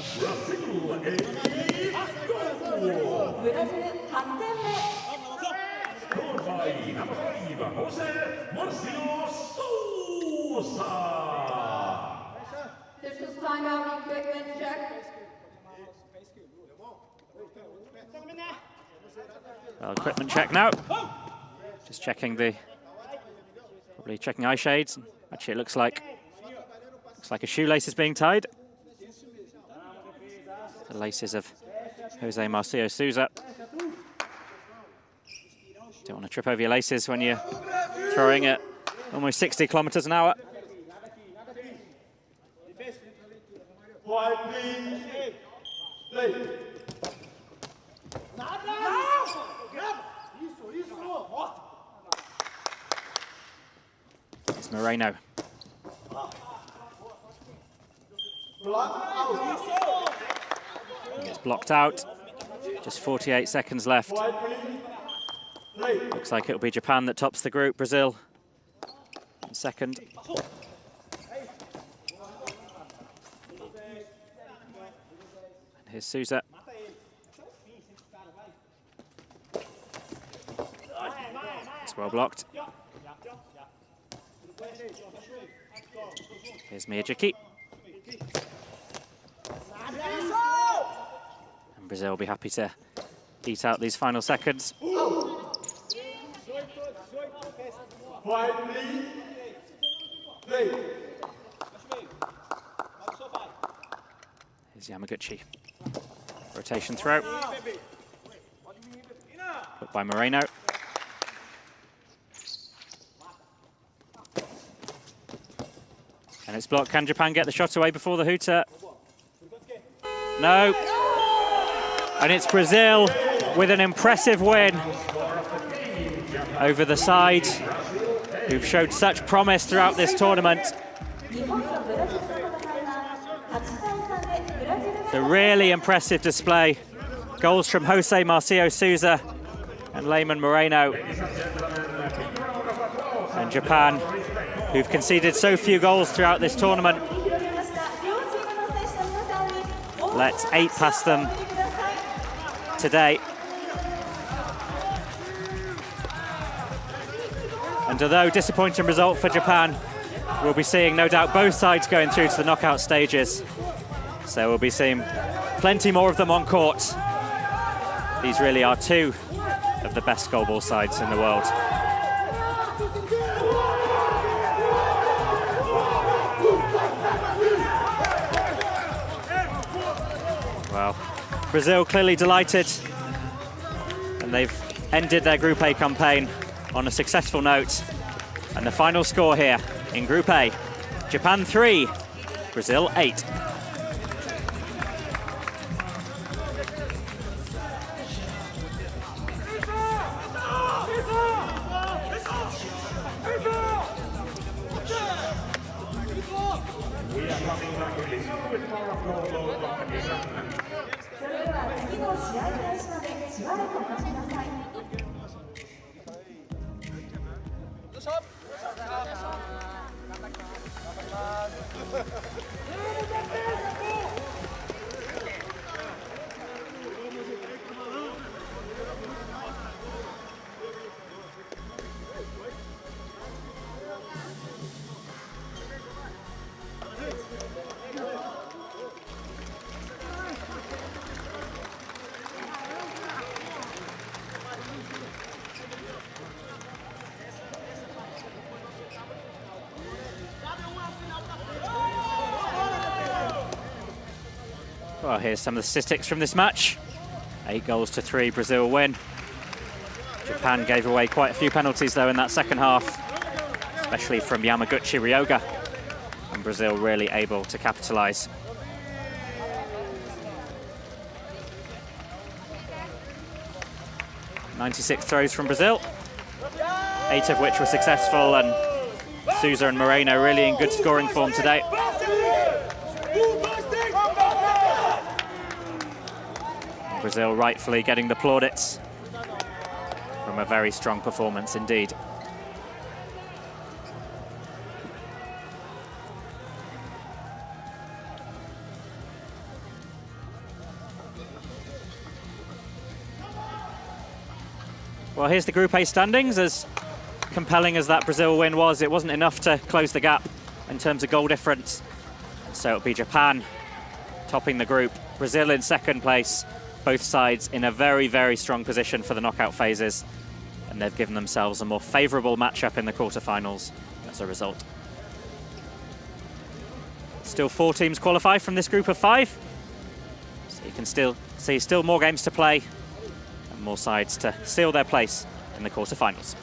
This is timeout equipment check. Well, equipment check now. Just checking probably checking eye shades. Actually, it looks like a shoelace is being tied. The laces of Jose Marcio Souza. Don't want to trip over your laces when you're throwing at almost 60 kilometers an hour. It's Moreno. It's blocked out. Just 48 seconds left. Looks like it'll be Japan that tops the group. Brazil in second. And here's Souza. It's well blocked. Here's Miyajiki. And Brazil will be happy to eat out these final seconds. Here's Yamaguchi. Rotation throw. Put by Moreno. And it's blocked. Can Japan get the shot away before the hooter? No. And it's Brazil with an impressive win over the side, who've showed such promise throughout this tournament. It's a really impressive display. Goals from Jose Marcio Souza and Lehman Moreno. And Japan, who've conceded so few goals throughout this tournament, let 8 past them today. And although disappointing result for Japan, we'll be seeing, no doubt, both sides going through to the knockout stages. So we'll be seeing plenty more of them on court. These really are 2 of the best goalball sides in the world. Well, Brazil clearly delighted, and they've ended their Group A campaign on a successful note. And the final score here in Group A, Japan 3, Brazil 8. Well, here's some of the statistics from this match. 8-3, Brazil win. Japan gave away quite a few penalties though in that second half, especially from Yamaguchi Ryoga, and Brazil really able to capitalise. .96 throws from Brazil, 8 of which were successful, and Souza and Moreno really in good scoring form today. Brazil rightfully getting the plaudits from a very strong performance indeed. Well, here's the Group A standings. As compelling as that Brazil win was, it wasn't enough to close the gap in terms of goal difference. So it'll be Japan topping the group, Brazil in second place, both sides in a very, very strong position for the knockout phases. And they've given themselves a more favourable matchup in the quarterfinals as a result. Still 4 teams qualify from this group of 5. So you can still see more games to play and more sides to seal their place in the quarterfinals.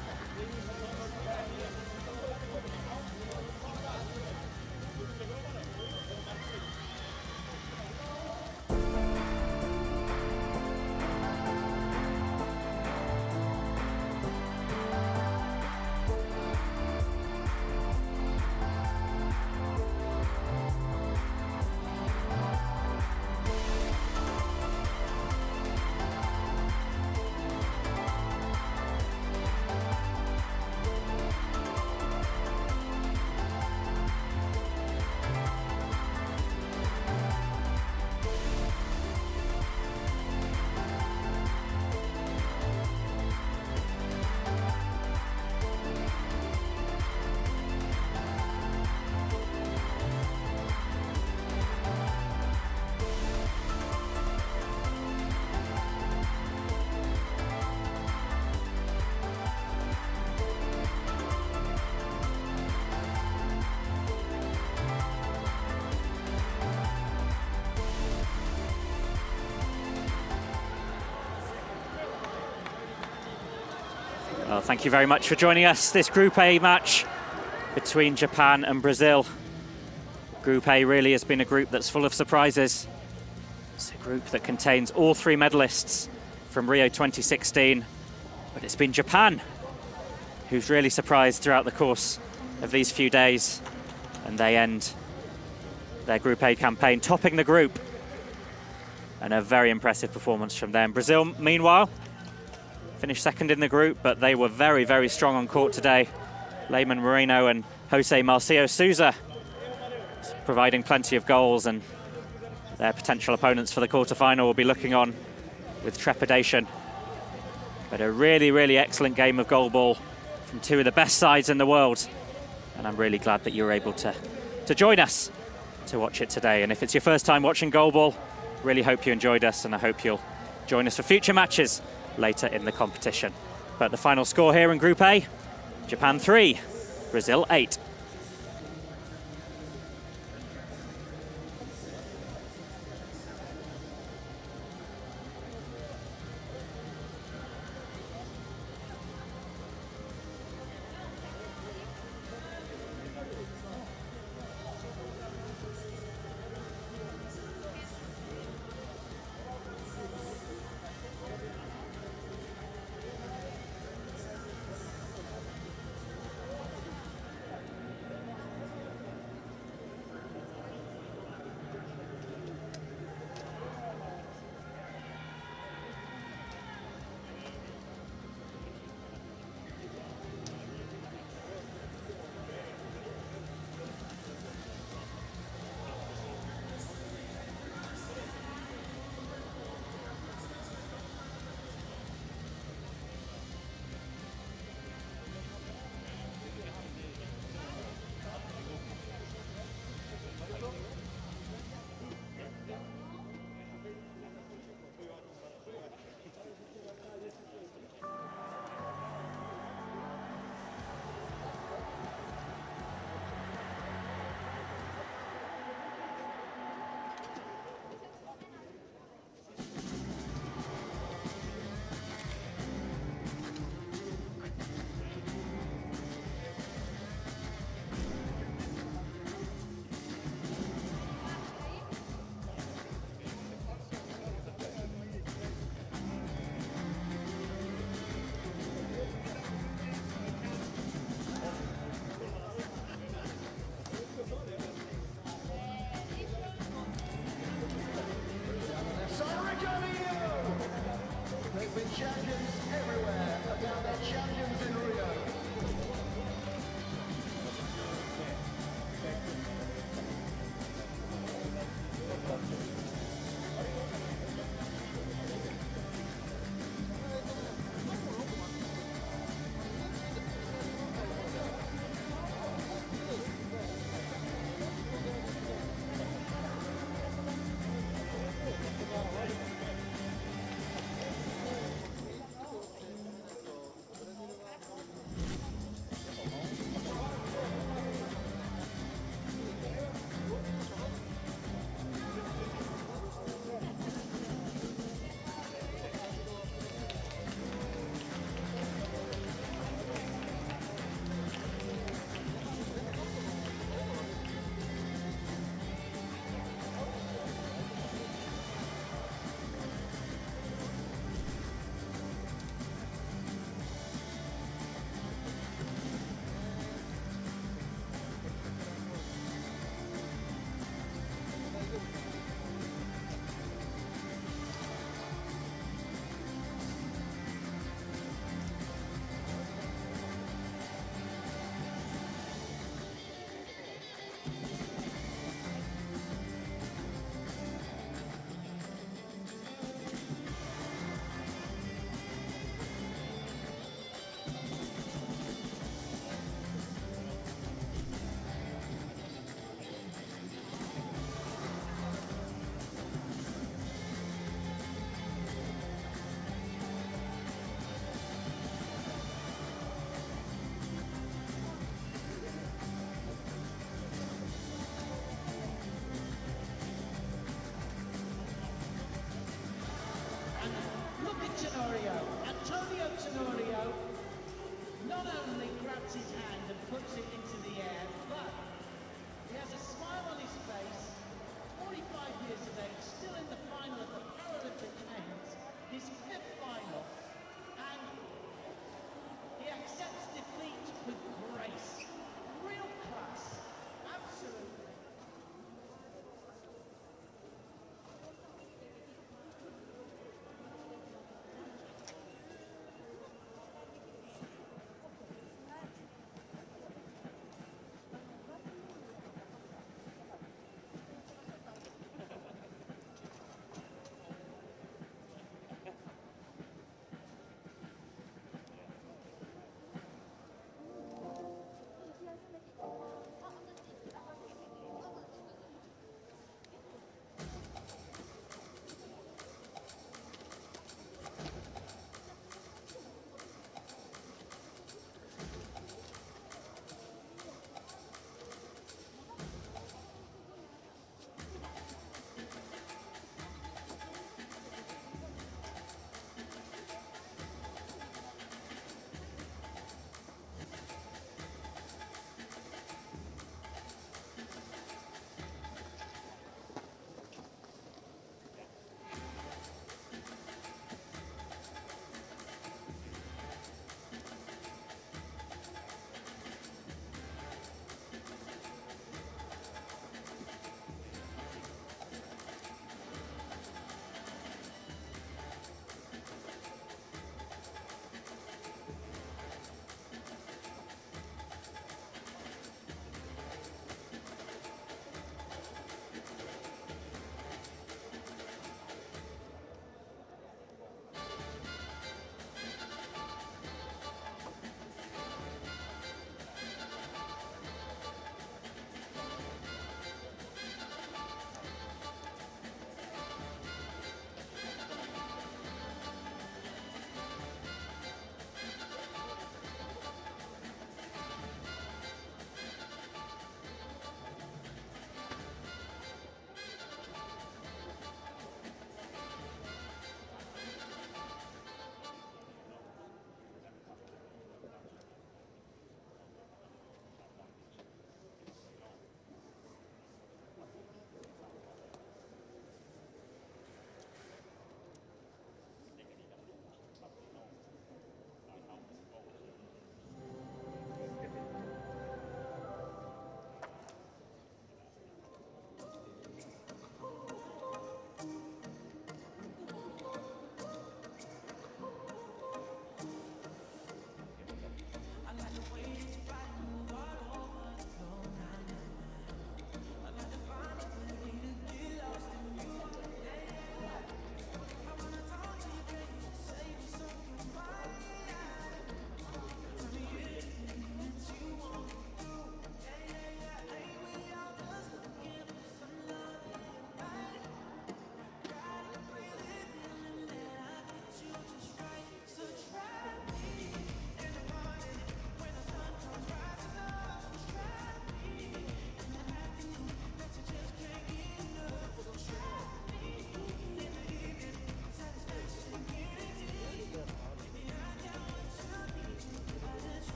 Well, thank you very much for joining us. This Group A match between Japan and Brazil. Group A really has been a group that's full of surprises. It's a group that contains all 3 medalists from Rio 2016, but it's been Japan who's really surprised throughout the course of these few days, and they end their Group A campaign topping the group, and a very impressive performance from them. Brazil, meanwhile, finished second in the group, but they were very, very strong on court today. Lehman Moreno and Jose Marcio Souza providing plenty of goals, and their potential opponents for the quarterfinal will be looking on with trepidation. But a really, really excellent game of goalball from 2 of the best sides in the world, and I'm really glad that you were able to join us to watch it today. And if it's your first time watching goalball, really hope you enjoyed us, and I hope you'll join us for future matches later in the competition. But the final score here in Group A, Japan 3, Brazil 8.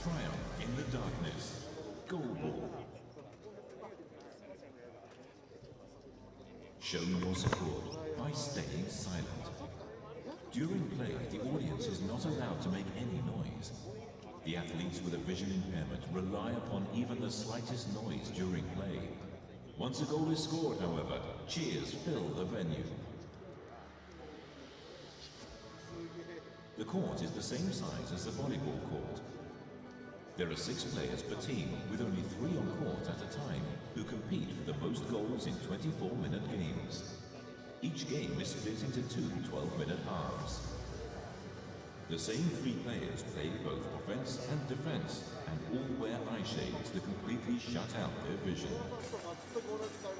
Triumph in the darkness. Goalball. Show your support by staying silent. During play, the audience is not allowed to make any noise. The athletes with a vision impairment rely upon even the slightest noise during play. Once a goal is scored, however, cheers fill the venue. The court is the same size as the volleyball court. There are 6 players per team, with only 3 on court at a time, who compete for the most goals in 24-minute games. Each game is split into 2 12-minute halves. The same 3 players play both offense and defense, and all wear eye shades to completely shut out their vision.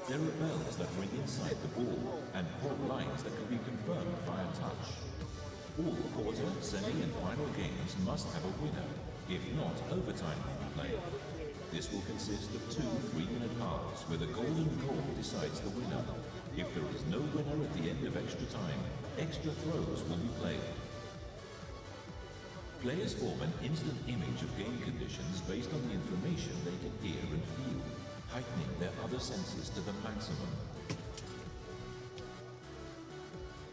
There are bells that ring inside the ball, and port lines that can be confirmed via touch. All quarter, semi and final games must have a winner. If not, overtime will be played. This will consist of 2 3-minute halves where the golden goal decides the winner. If there is no winner at the end of extra time, extra throws will be played. Players form an instant image of game conditions based on the information they can hear and feel, heightening their other senses to the maximum.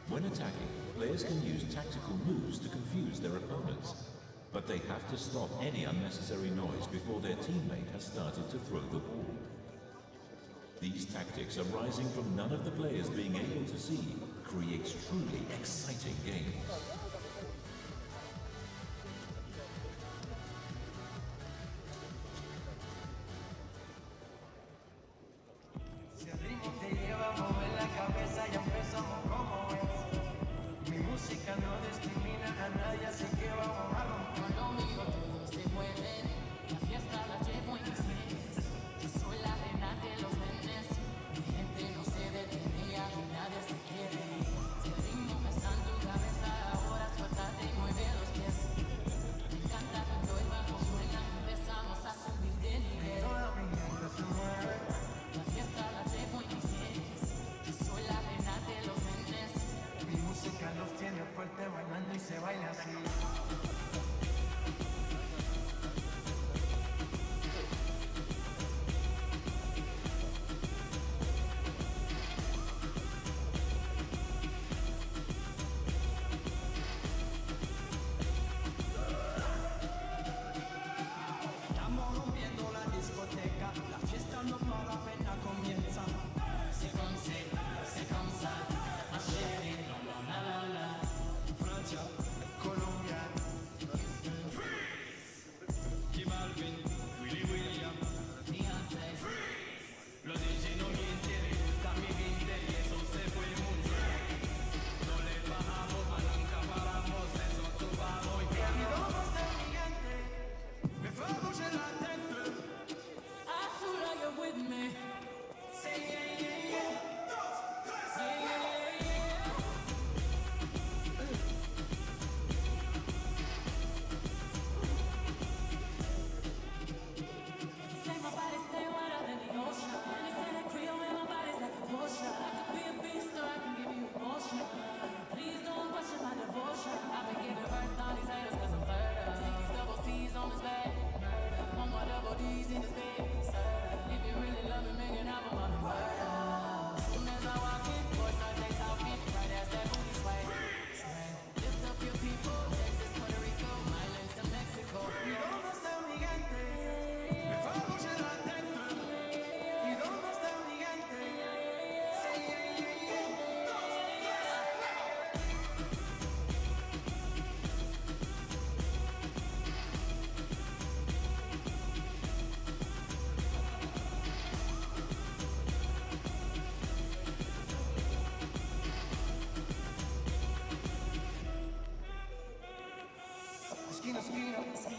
When attacking, players can use tactical moves to confuse their opponents, but they have to stop any unnecessary noise before their teammate has started to throw the ball. These tactics, arising from none of the players being able to see, creates truly exciting games.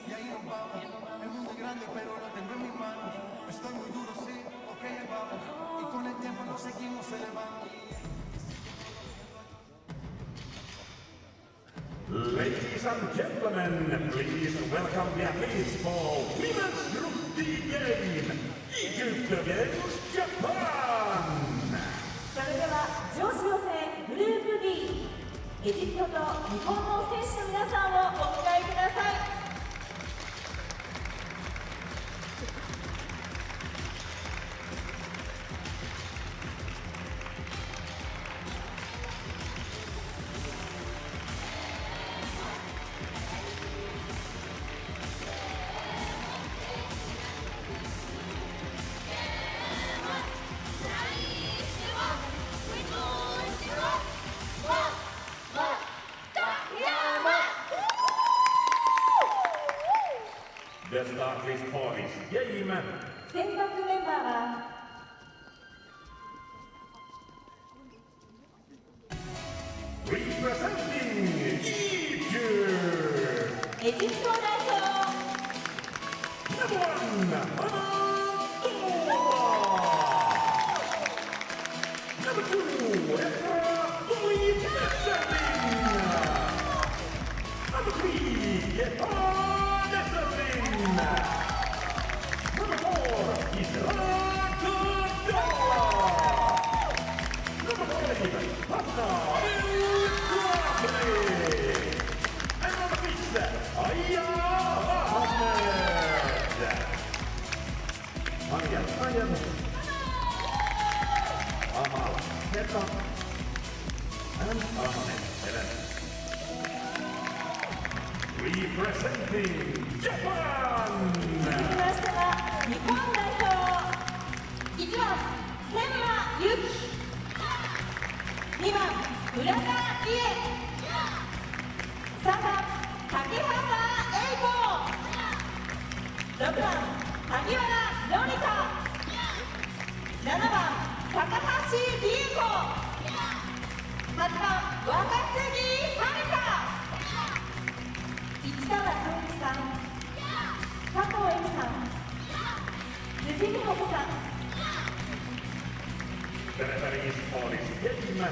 Y ahí nos vamos. El mundo es grande, pero lo tengo en mis manos. Estoy muy duro, sí, ok, ahí vamos. Y con el tiempo nos seguimos elevando. Ladies and gentlemen, please welcome the athletes for Women's Group D game, Egypt against Japan. それでは女子予選グループ B エジプトと日本の選手の皆さんをお迎えください。The start list for this game. 選抜メンバーはRepresenting Egypt. エジプト代表 Number 1, Goalball. Number 2, Number 3, Number 4 is Number 5, Pasta. And number 6, Aya Ahmed. Amal, Neta, and Ahmed. Representing Japan. 続きましては日本代表1番千葉祐希2番浦田理恵3番竹原英子6番萩原紀香7番高橋理恵子8番若杉遥市川智樹さん加藤恵美さん辻美穂子さん The referees for this game.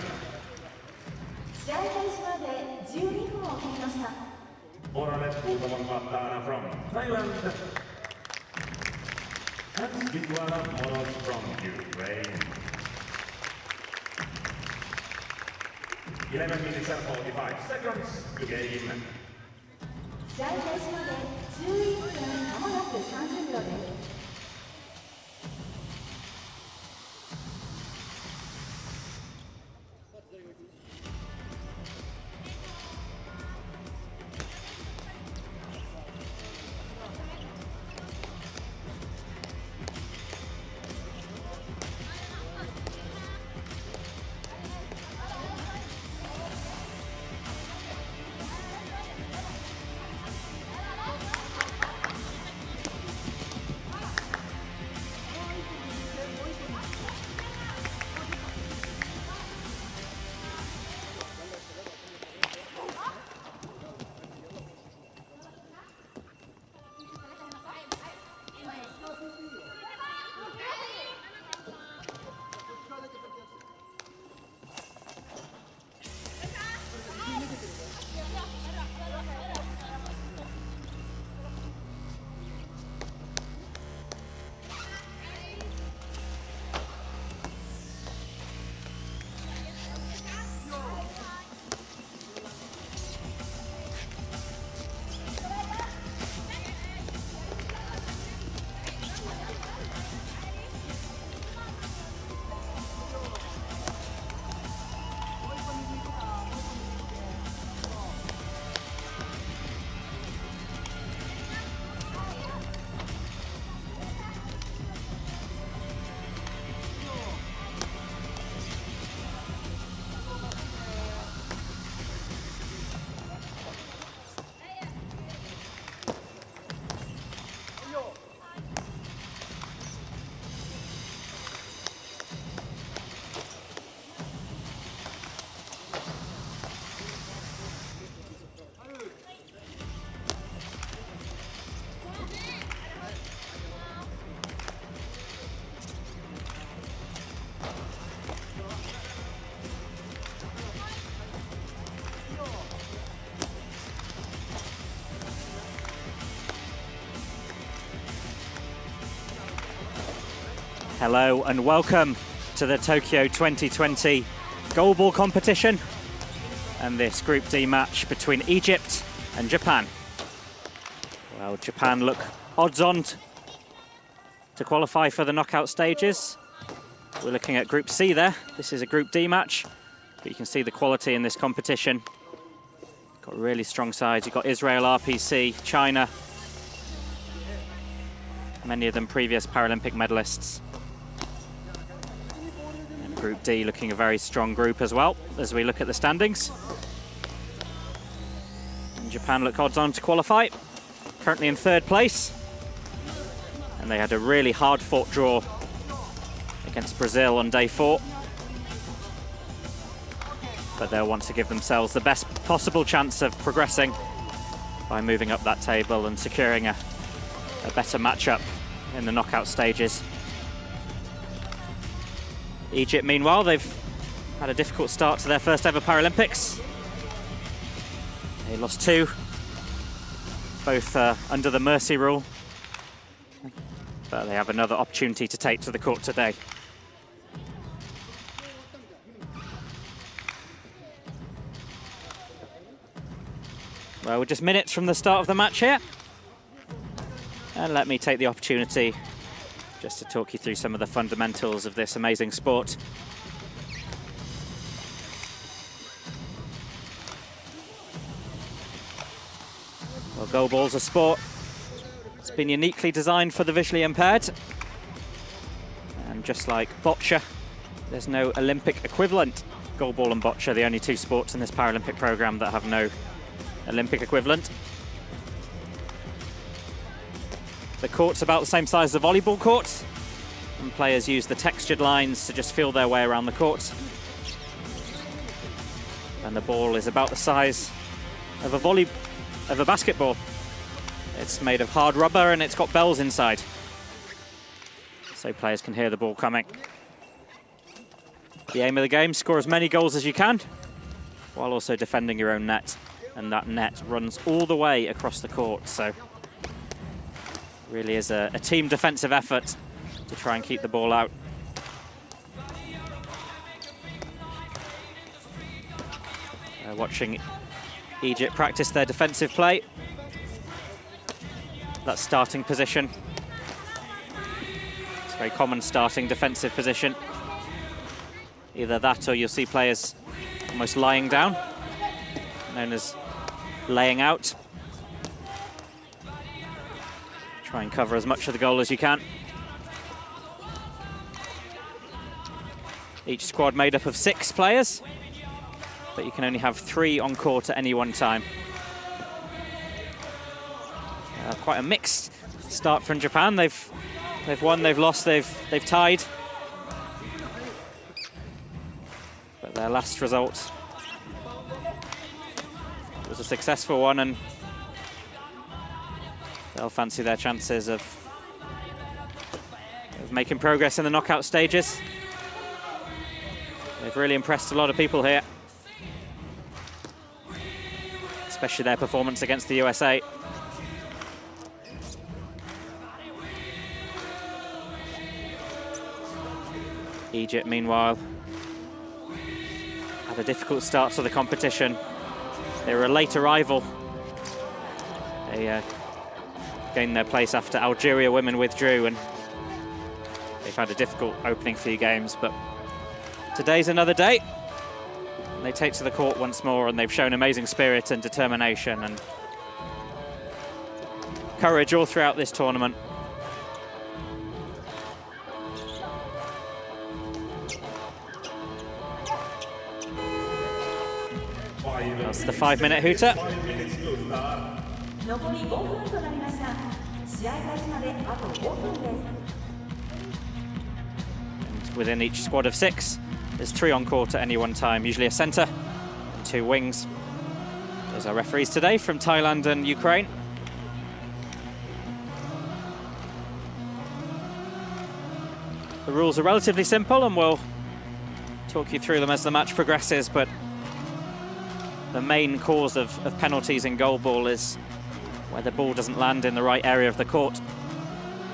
試合開始まで12分を切りました Oralet Kultavan Matana from Thailand. And Vitlana Monos from Ukraine. 11 minutes and 45 seconds to game. 試合開始まで11分まもなく30秒です Hello and welcome to the Tokyo 2020 Goalball competition and this Group D match between Egypt and Japan. Well, Japan look odds-on to qualify for the knockout stages. We're looking at Group C there. This is a Group D match, but you can see the quality in this competition. Got really strong sides. You've got Israel, RPC, China, many of them previous Paralympic medalists. And Group D looking a very strong group as well as we look at the standings. And Japan look odds on to qualify, currently in third place. And they had a really hard-fought draw against Brazil on day 4. But they'll want to give themselves the best possible chance of progressing by moving up that table and securing a better matchup in the knockout stages. Egypt, meanwhile, they've had a difficult start to their first ever Paralympics. They lost 2, both under the mercy rule. But they have another opportunity to take to the court today. Well, we're just minutes from the start of the match here. And let me take the opportunity just to talk you through some of the fundamentals of this amazing sport. Well, goalball's a sport. It's been uniquely designed for the visually impaired. And just like bocce, there's no Olympic equivalent. Goalball and bocce are the only 2 sports in this Paralympic program that have no Olympic equivalent. The court's about the same size as the volleyball court, and players use the textured lines to just feel their way around the court. And the ball is about the size of a basketball. It's made of hard rubber and it's got bells inside, so players can hear the ball coming. The aim of the game: score as many goals as you can, while also defending your own net. And that net runs all the way across the court, so really is a team defensive effort to try and keep the ball out. Watching Egypt practice their defensive play. That starting position. It's a very common starting defensive position. Either that or you'll see players almost lying down, known as laying out. Try and cover as much of the goal as you can. Each squad made up of 6 players, but you can only have 3 on court at any one time. Quite a mixed start from Japan. They've won, they've lost, they've tied. But their last result was a successful one, and they'll fancy their chances of making progress in the knockout stages. They've really impressed a lot of people here, especially their performance against the USA. Egypt, meanwhile, had a difficult start to the competition. They were a late arrival. They gained their place after Algeria women withdrew, and they've had a difficult opening few games, but today's another day. And they take to the court once more, and they've shown amazing spirit and determination and courage all throughout this tournament. That's the 5-minute hooter. 残り5分となりました。試合開始まであと5分です。 And within each squad of 6, there's 3 on court at any one time, usually a centre and 2 wings. Those are referees today from Thailand and Ukraine. The rules are relatively simple, and we'll talk you through them as the match progresses, but the main cause of penalties in goalball is where the ball doesn't land in the right area of the court.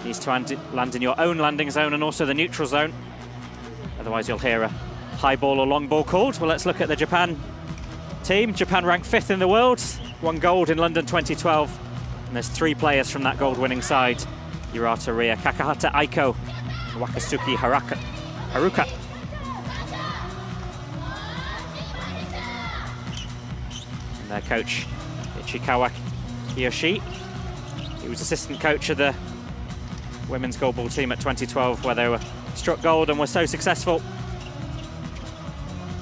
It needs to land in your own landing zone and also the neutral zone. Otherwise you'll hear a high ball or long ball called. Well, let's look at the Japan team. Japan ranked 5th in the world, won gold in London 2012. And there's 3 players from that gold-winning side: Yurata Ria, Kakahata Aiko, and Wakasuki Haruka. And their coach, Ichikawa Kiyoshi. He was assistant coach of the women's goalball team at 2012, where they were struck gold and were so successful.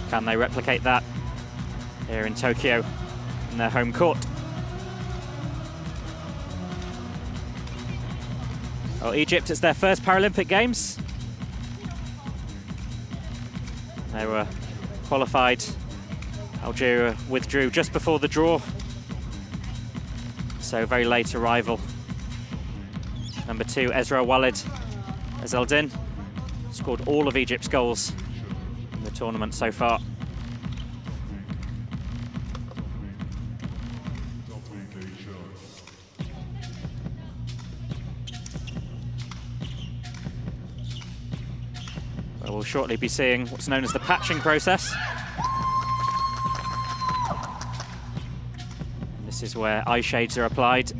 Can they replicate that here in Tokyo in their home court? Well, Egypt, it's their first Paralympic Games. They were qualified. Algeria withdrew just before the draw. So very late arrival. Number 2, Ezra Walid Ezeldin, scored all of Egypt's goals in the tournament so far. Well, we'll shortly be seeing what's known as the patching process. This is where eye shades are applied.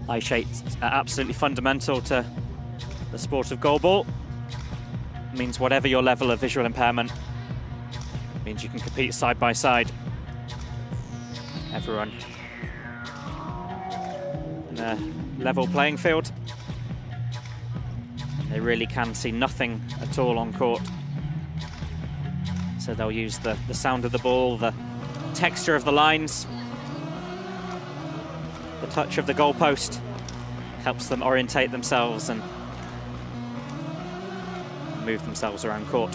Eye shades are absolutely fundamental to the sport of goalball. It means whatever your level of visual impairment, it means you can compete side by side. Everyone in a level playing field. They really can see nothing at all on court. So they'll use the sound of the ball, the texture of the lines, the touch of the goalpost helps them orientate themselves and move themselves around court.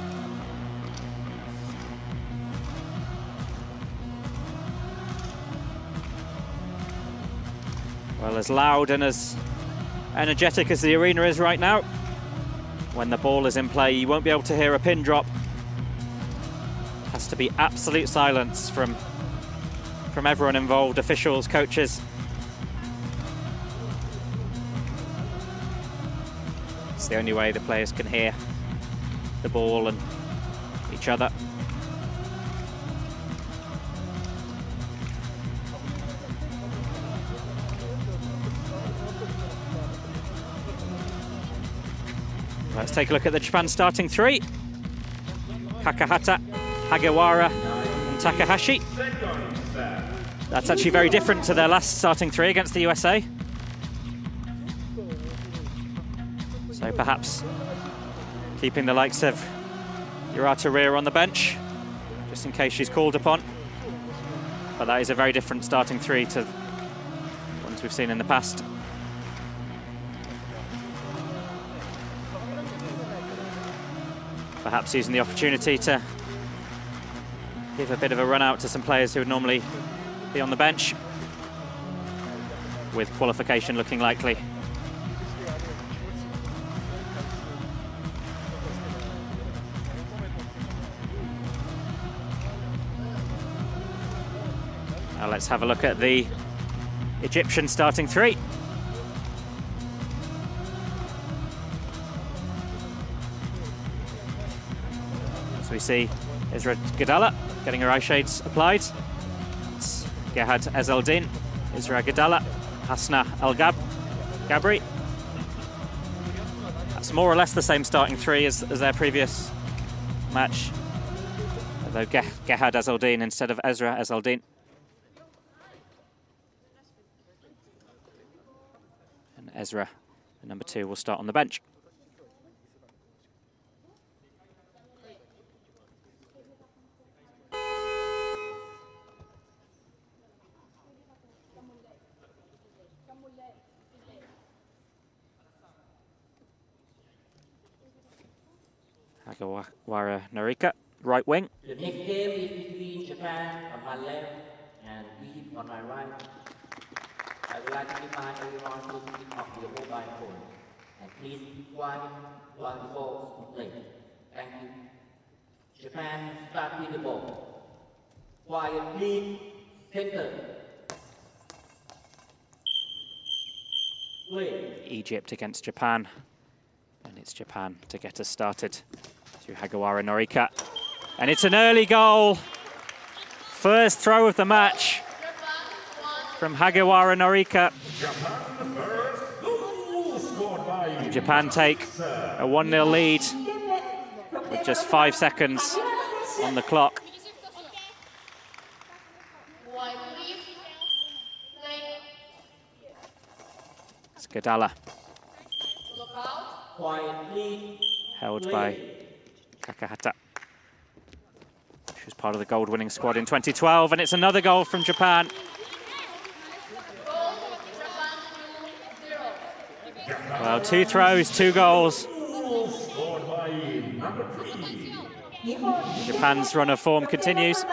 Well, as loud and as energetic as the arena is right now, when the ball is in play, you won't be able to hear a pin drop. It has to be absolute silence from everyone involved, officials, coaches. It's the only way the players can hear the ball and each other. Let's take a look at the Japan starting 3. Kakahata, Hagewara and Takahashi. That's actually very different to their last starting 3 against the USA. So perhaps keeping the likes of Urata Ria on the bench, just in case she's called upon. But that is a very different starting 3 to ones we've seen in the past. Perhaps using the opportunity to give a bit of a run out to some players who would normally be on the bench, with qualification looking likely. Now let's have a look at the Egyptian starting 3. So we see Isra Gadala getting her eye shades applied. It's Gerhard Ezeldin, Isra Gadala, Hasna El Gabri. That's more or less the same starting 3 as their previous match, although Gerhard Ezeldin instead of Ezra Ezeldin. And Ezra, the number 2, will start on the bench. Hagewara Norika, right wing. The next game is between Japan on my left and Egypt on my right. I would like to remind everyone to switch off your mobile phone and please be quiet while the ball is played. Thank you. Japan starting the ball. Quiet, please. Center. Play. Egypt against Japan, and it's Japan to get us started through Hagewara Norika. And it's an early goal. First throw of the match from Hagewara Norika. Japan take a 1-0 lead with just 5 seconds on the clock. It's Gadala, held by Kakahata. She was part of the gold-winning squad in 2012, and it's another goal from Japan. Well, 2 throws, 2 goals. Scored by number 3. Japan's run of form continues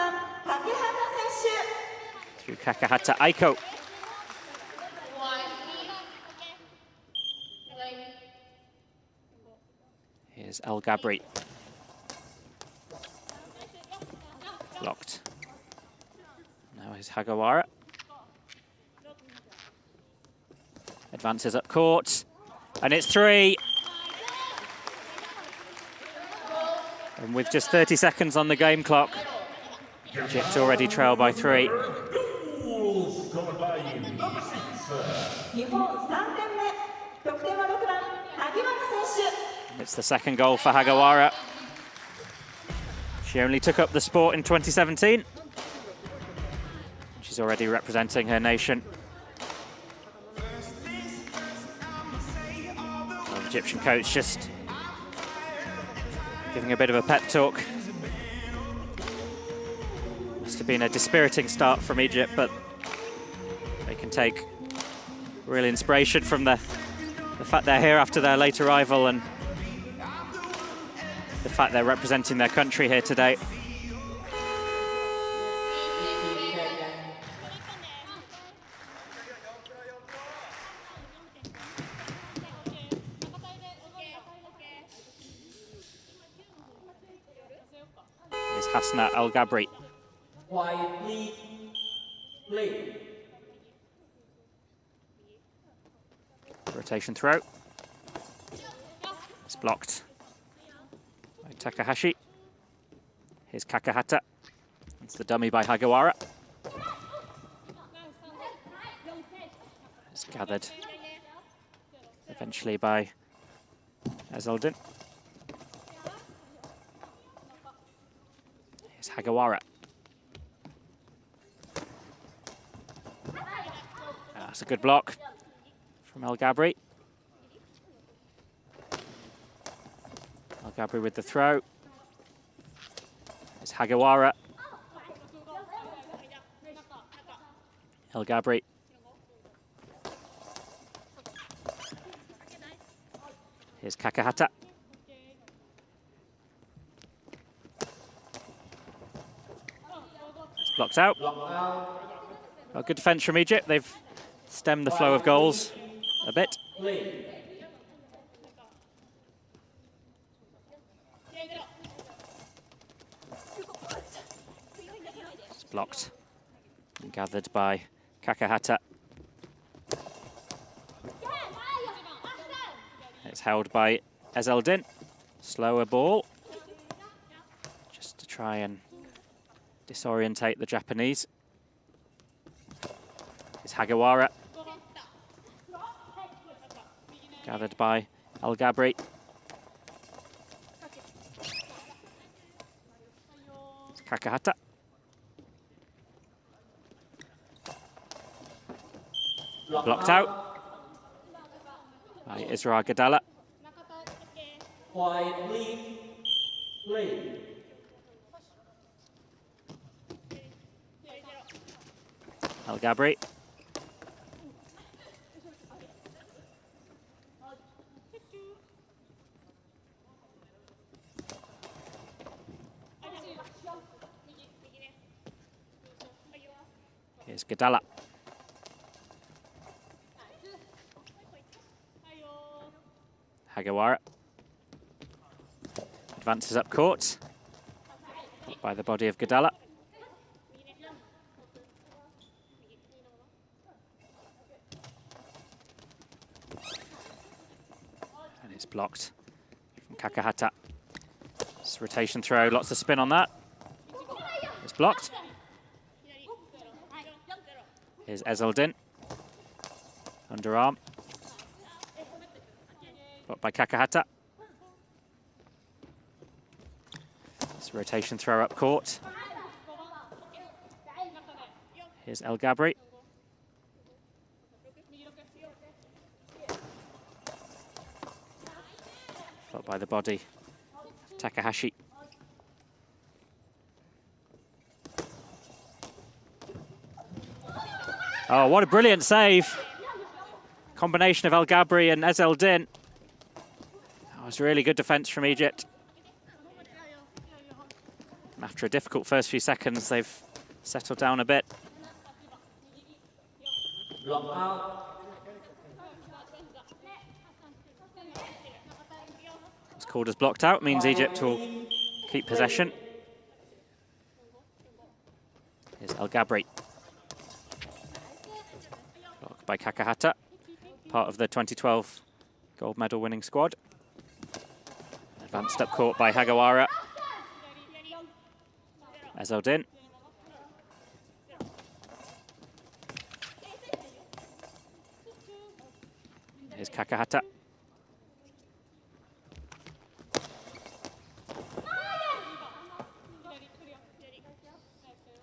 through Kakahata Aiko. Here's El Gabri. Blocked. Now here's Hagawara. Advances up court. And it's 3. And with just 30 seconds on the game clock, Egypt already trail by 3. Scored by number 6. It's the second goal for Hagawara. She only took up the sport in 2017. She's already representing her nation. Well, the Egyptian coach just giving a bit of a pep talk. Must have been a dispiriting start from Egypt, but they can take real inspiration from the fact they're here after their late arrival and the fact they're representing their country here today. Here's Hasna El Gabri. Quiet, please. Please. Rotation throw. It's blocked by Takahashi. Here's Kakahata. It's the dummy by Hagawara. It's gathered eventually by Ezeldin. Here's Hagawara. That's a good block from El Gabri. El Gabri with the throw. It's Hagawara. El Gabri. Here's Kakahata. It's blocked out. Well, good defence from Egypt. They've stemmed the flow of goals a bit. It's blocked and gathered by Kakahata. It's held by Ezeldin. Slower ball. Just to try and disorientate the Japanese. It's Hagawara. Gathered by El Gabri. It's Kakahata. Blocked out by Isra Gadala. Quiet, please. Please. El Gabri. Here's Gadala. Hagawara. Advances up court by the body of Gadala. And it's blocked from Kakahata. It's a rotation throw, lots of spin on that. It's blocked. Here's Ezeldin. Underarm. Blocked by Kakahata. It's a rotation throw up court. Here's El Gabri. Blocked by the body. Takahashi. Oh, what a brilliant save combination of El Gabri and Ezeldin. That was really good defense from Egypt. After a difficult first few seconds, they've settled down a bit. Block out. It's called as blocked out, means Egypt will keep possession. Here's El Gabri. Blocked by Kakahata, part of the 2012 gold medal winning squad. Advanced up court by Hagawara. Ezeldin. Here's Kakahata.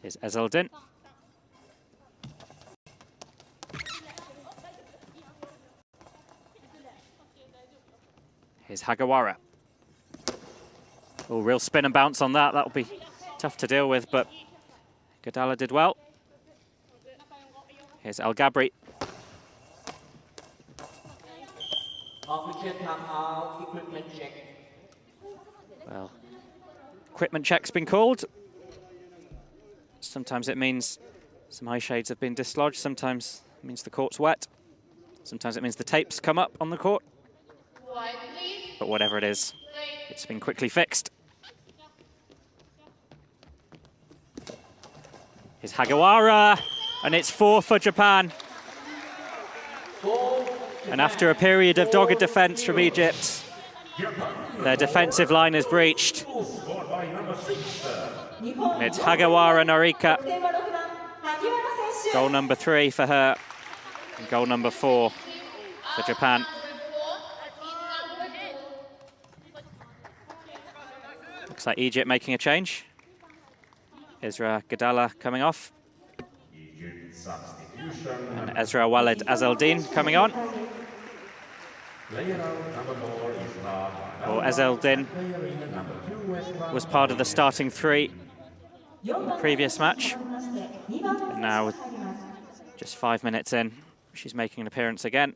Here's Ezeldin. Here's Hagawara. Oh, real spin and bounce on that. That'll be tough to deal with, but Gadala did well. Here's El Gabri. Official timeout, equipment check. Well, equipment check's been called. Sometimes it means some eye shades have been dislodged. Sometimes it means the court's wet. Sometimes it means the tapes come up on the court. But whatever it is, it's been quickly fixed. Here's Hagawara, and it's 4 for Japan. And after a period of dogged defense from Egypt, their defensive line is breached. It's Hagawara Norika. Goal number 3 for her, and goal number 4 for Japan. Looks like Egypt making a change. Ezra Gadala coming off. And Ezra Walid Ezeldin coming on. Or Ezeldin was part of the starting 3 in the previous match. And now, just 5 minutes in, she's making an appearance again.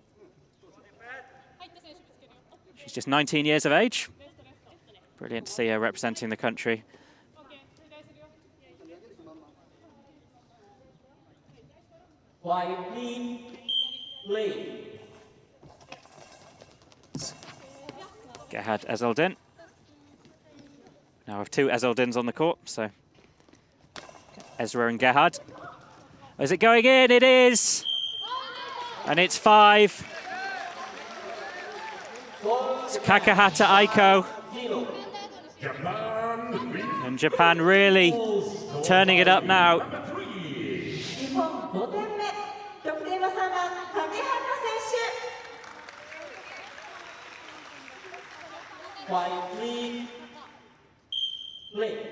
She's just 19 years of age. Brilliant to see her representing the country. Quiet, please. Play. Gerhard Ezeldin. Now with 2 Ezeldins on the court, so Ezra and Gerhard. Is it going in? It is! And it's 5. It's Kakahata Aiko. And Japan really turning it up now. Quietly play.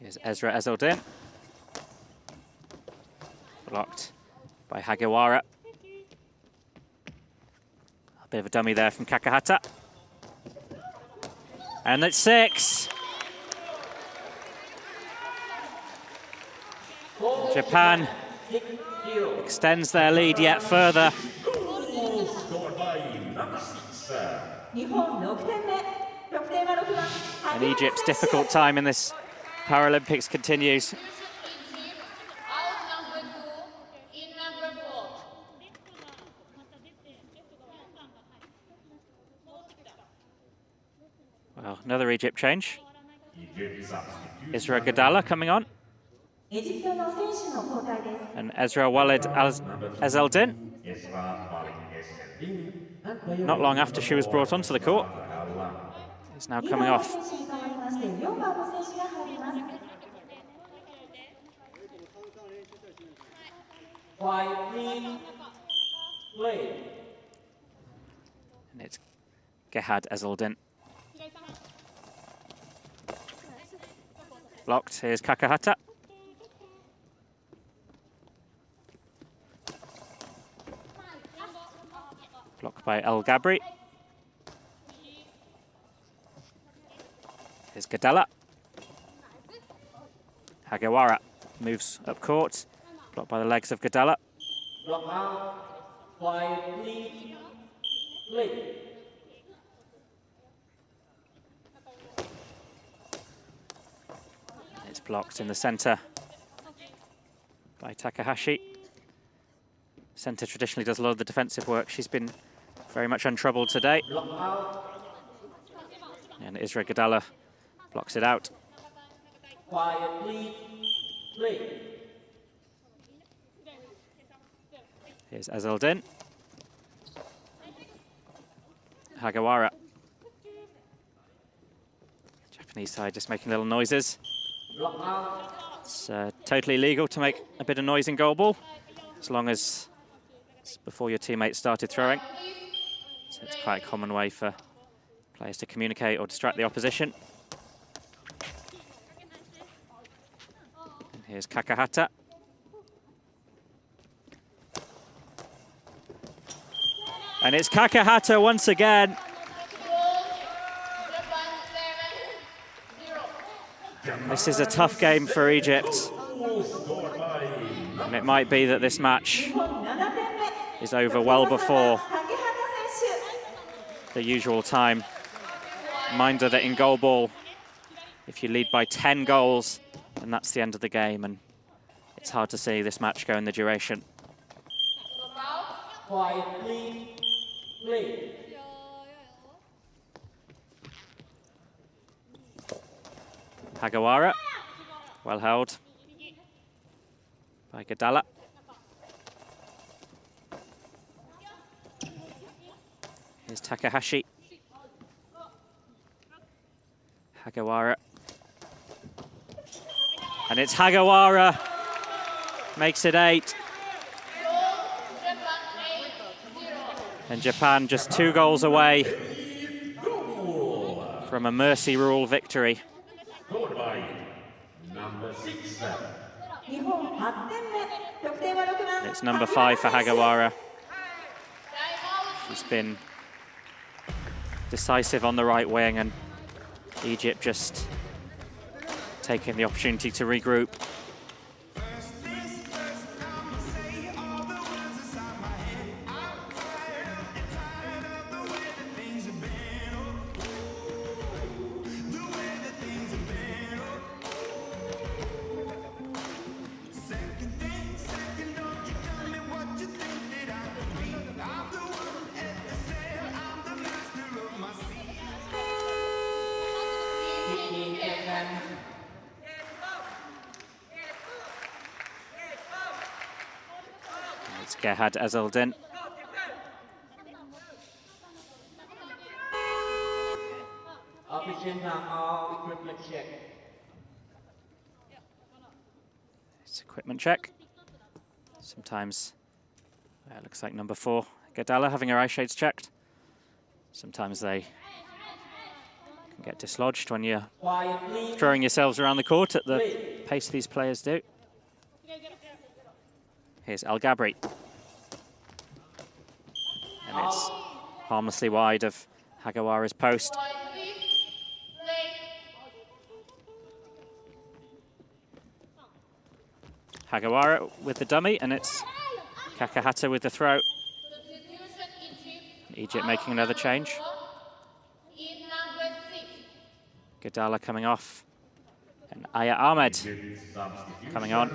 Here's Ezra Ezeldin. Blocked by Hagawara. A bit of a dummy there from Kakahata. And it's 6. Japan extends their lead yet further. And Egypt's difficult time in this Paralympics continues. Well, another Egypt change. Ezra Gadala coming on. And Ezra Walid Ezeldin. Not long after she was brought onto the court, is now coming off. Quietly play. And it's Gerhard Ezeldin. Blocked. Here's Kakahata. Blocked by El Gabri. Here's Gadala. Hagawara moves up court. Blocked by the legs of Gadala. Block out. Quiet, please. Play. It's blocked in the center by Takahashi. Center traditionally does a lot of the defensive work. She's been very much untroubled today. Block out. And Isra Gadala blocks it out. Quiet, please. Play. Here's Azeldin. Hagawara. Japanese side just making little noises. Block out. It's totally legal to make a bit of noise in goalball, as long as it's before your teammates started throwing. So it's quite a common way for players to communicate or distract the opposition. And here's Kakahata. And it's Kakahata once again. This is a tough game for Egypt. And it might be that this match is over well before the usual time. Reminder that in goalball, if you lead by 10 goals, then that's the end of the game, and it's hard to see this match go in the duration. Quiet, please. Play. Hagawara, well held by Gadala. Here's Takahashi. Hagawara. And it's Hagawara. Makes it 8. And Japan just 2 goals away from a mercy rule victory. Scored by number 6. It's number 5 for Hagawara. She's been decisive on the right wing, and Egypt just taking the opportunity to regroup. It's Gerhard Azeldin. Operation all equipment check. It's equipment check. Sometimes it looks like number 4, Gadala, having her eye shades checked. Sometimes they can get dislodged when you're throwing yourselves around the court at the pace these players do. Here's El Gabri. And it's harmlessly wide of Hagawara's post. Hagawara with the dummy, and it's Kakahata with the throw. Egypt making another change. Gadala coming off. And Aya Ahmed coming on.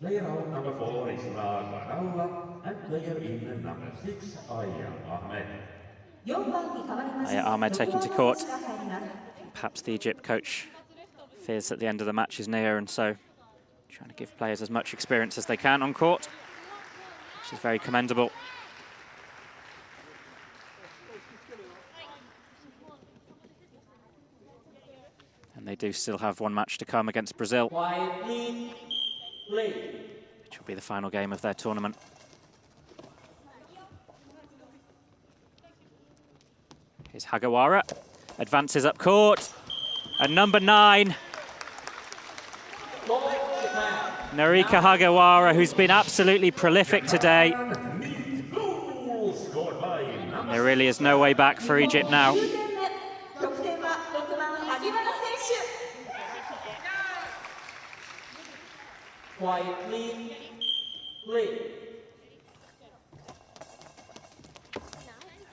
Player out number 4 is Gadala, and player in number 6, Aya Ahmed. Aya Ahmed taking to court. Perhaps the Egypt coach fears that the end of the match is near, and so trying to give players as much experience as they can on court, which is very commendable. And they do still have one match to come against Brazil, which will be the final game of their tournament. Here's Hagawara, advances up court, and number 9, Narika Hagawara, who's been absolutely prolific today. And there really is no way back for Egypt now. Play.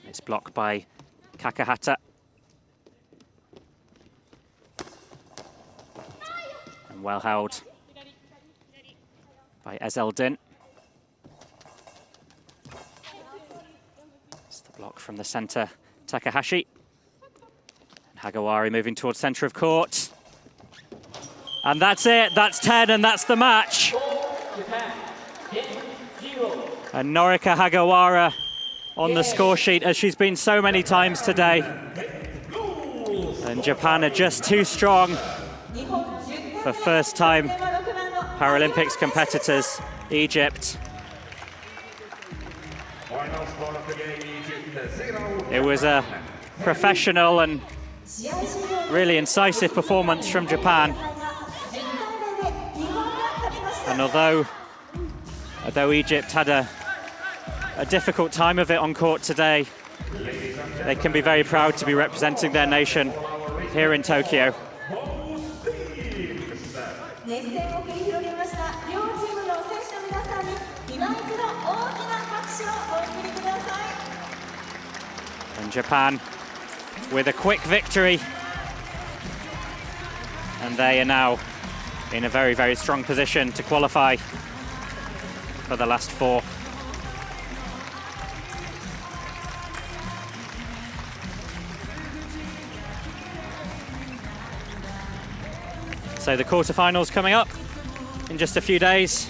It's blocked by Kakahata. And well held by Ezeldin. It's the block from the center, Takahashi. And Hagawari moving towards center of court. And that's it, that's 10, and that's the match. Japan, 10-0. And Norika Hagawara on the score sheet, as she's been so many times today. And Japan are just too strong for first-time Paralympics competitors, Egypt. It was a professional and really incisive performance from Japan. And although Egypt had a difficult time of it on court today, they can be very proud to be representing their nation here in Tokyo. And Japan with a quick victory. And they are now in a very, very strong position to qualify for the last four. So the quarterfinals coming up in just a few days.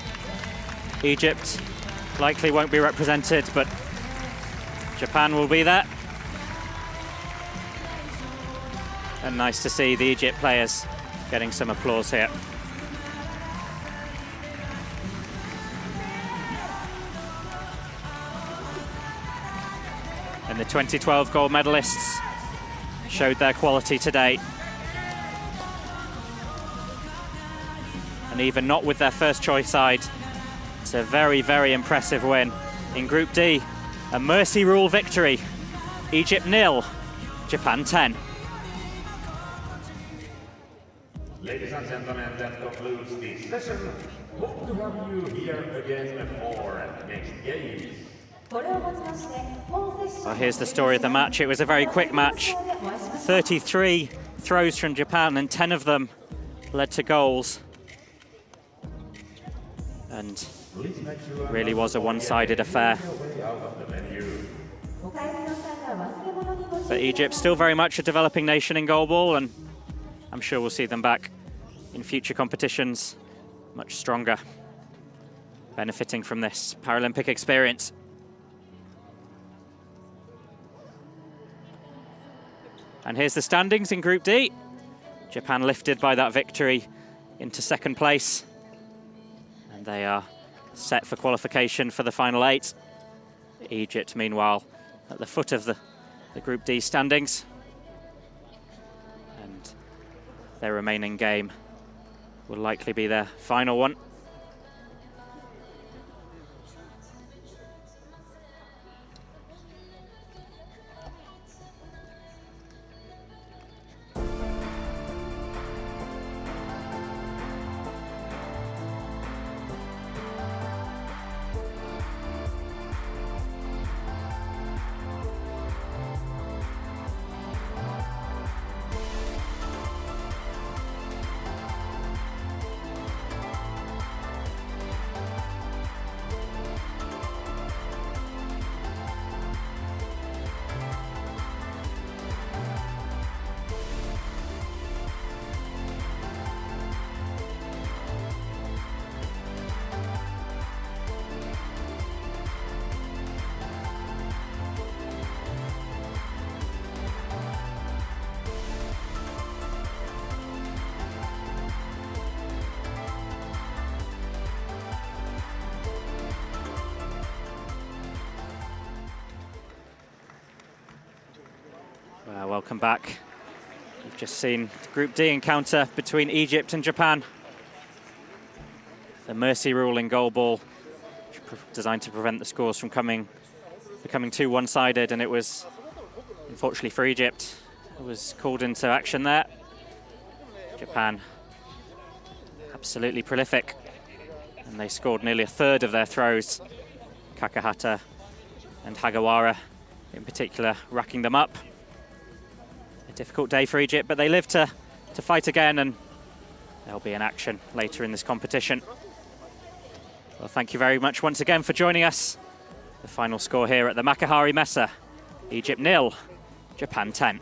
Egypt likely won't be represented, but Japan will be there. And nice to see the Egypt players getting some applause here. And the 2012 gold medalists showed their quality today. And even not with their first choice side, it's a very, very impressive win. In Group D, a mercy rule victory. Egypt 0, Japan 10. Ladies and gentlemen, that concludes this session. Hope to have you here again for next games. Well, here's the story of the match. It was a very quick match. 33 throws from Japan and 10 of them led to goals. And really was a one-sided affair. But Egypt still very much a developing nation in goalball, and I'm sure we'll see them back in future competitions much stronger, benefiting from this Paralympic experience. And here's the standings in Group D. Japan lifted by that victory into second place. And they are set for qualification for the final 8. Egypt, meanwhile, at the foot of the Group D standings. And their remaining game will likely be their final one. Welcome back. We've just seen the Group D encounter between Egypt and Japan. The mercy rule in goalball, designed to prevent the scores from becoming too one-sided, and it was, unfortunately for Egypt, it was called into action there. Japan, absolutely prolific, and they scored nearly a third of their throws. Kakahata and Hagawara in particular racking them up. A difficult day for Egypt, but they live to fight again, and they'll be in action later in this competition. Well, thank you very much once again for joining us. The final score here at the Makahari Messe, Egypt 0, Japan 10.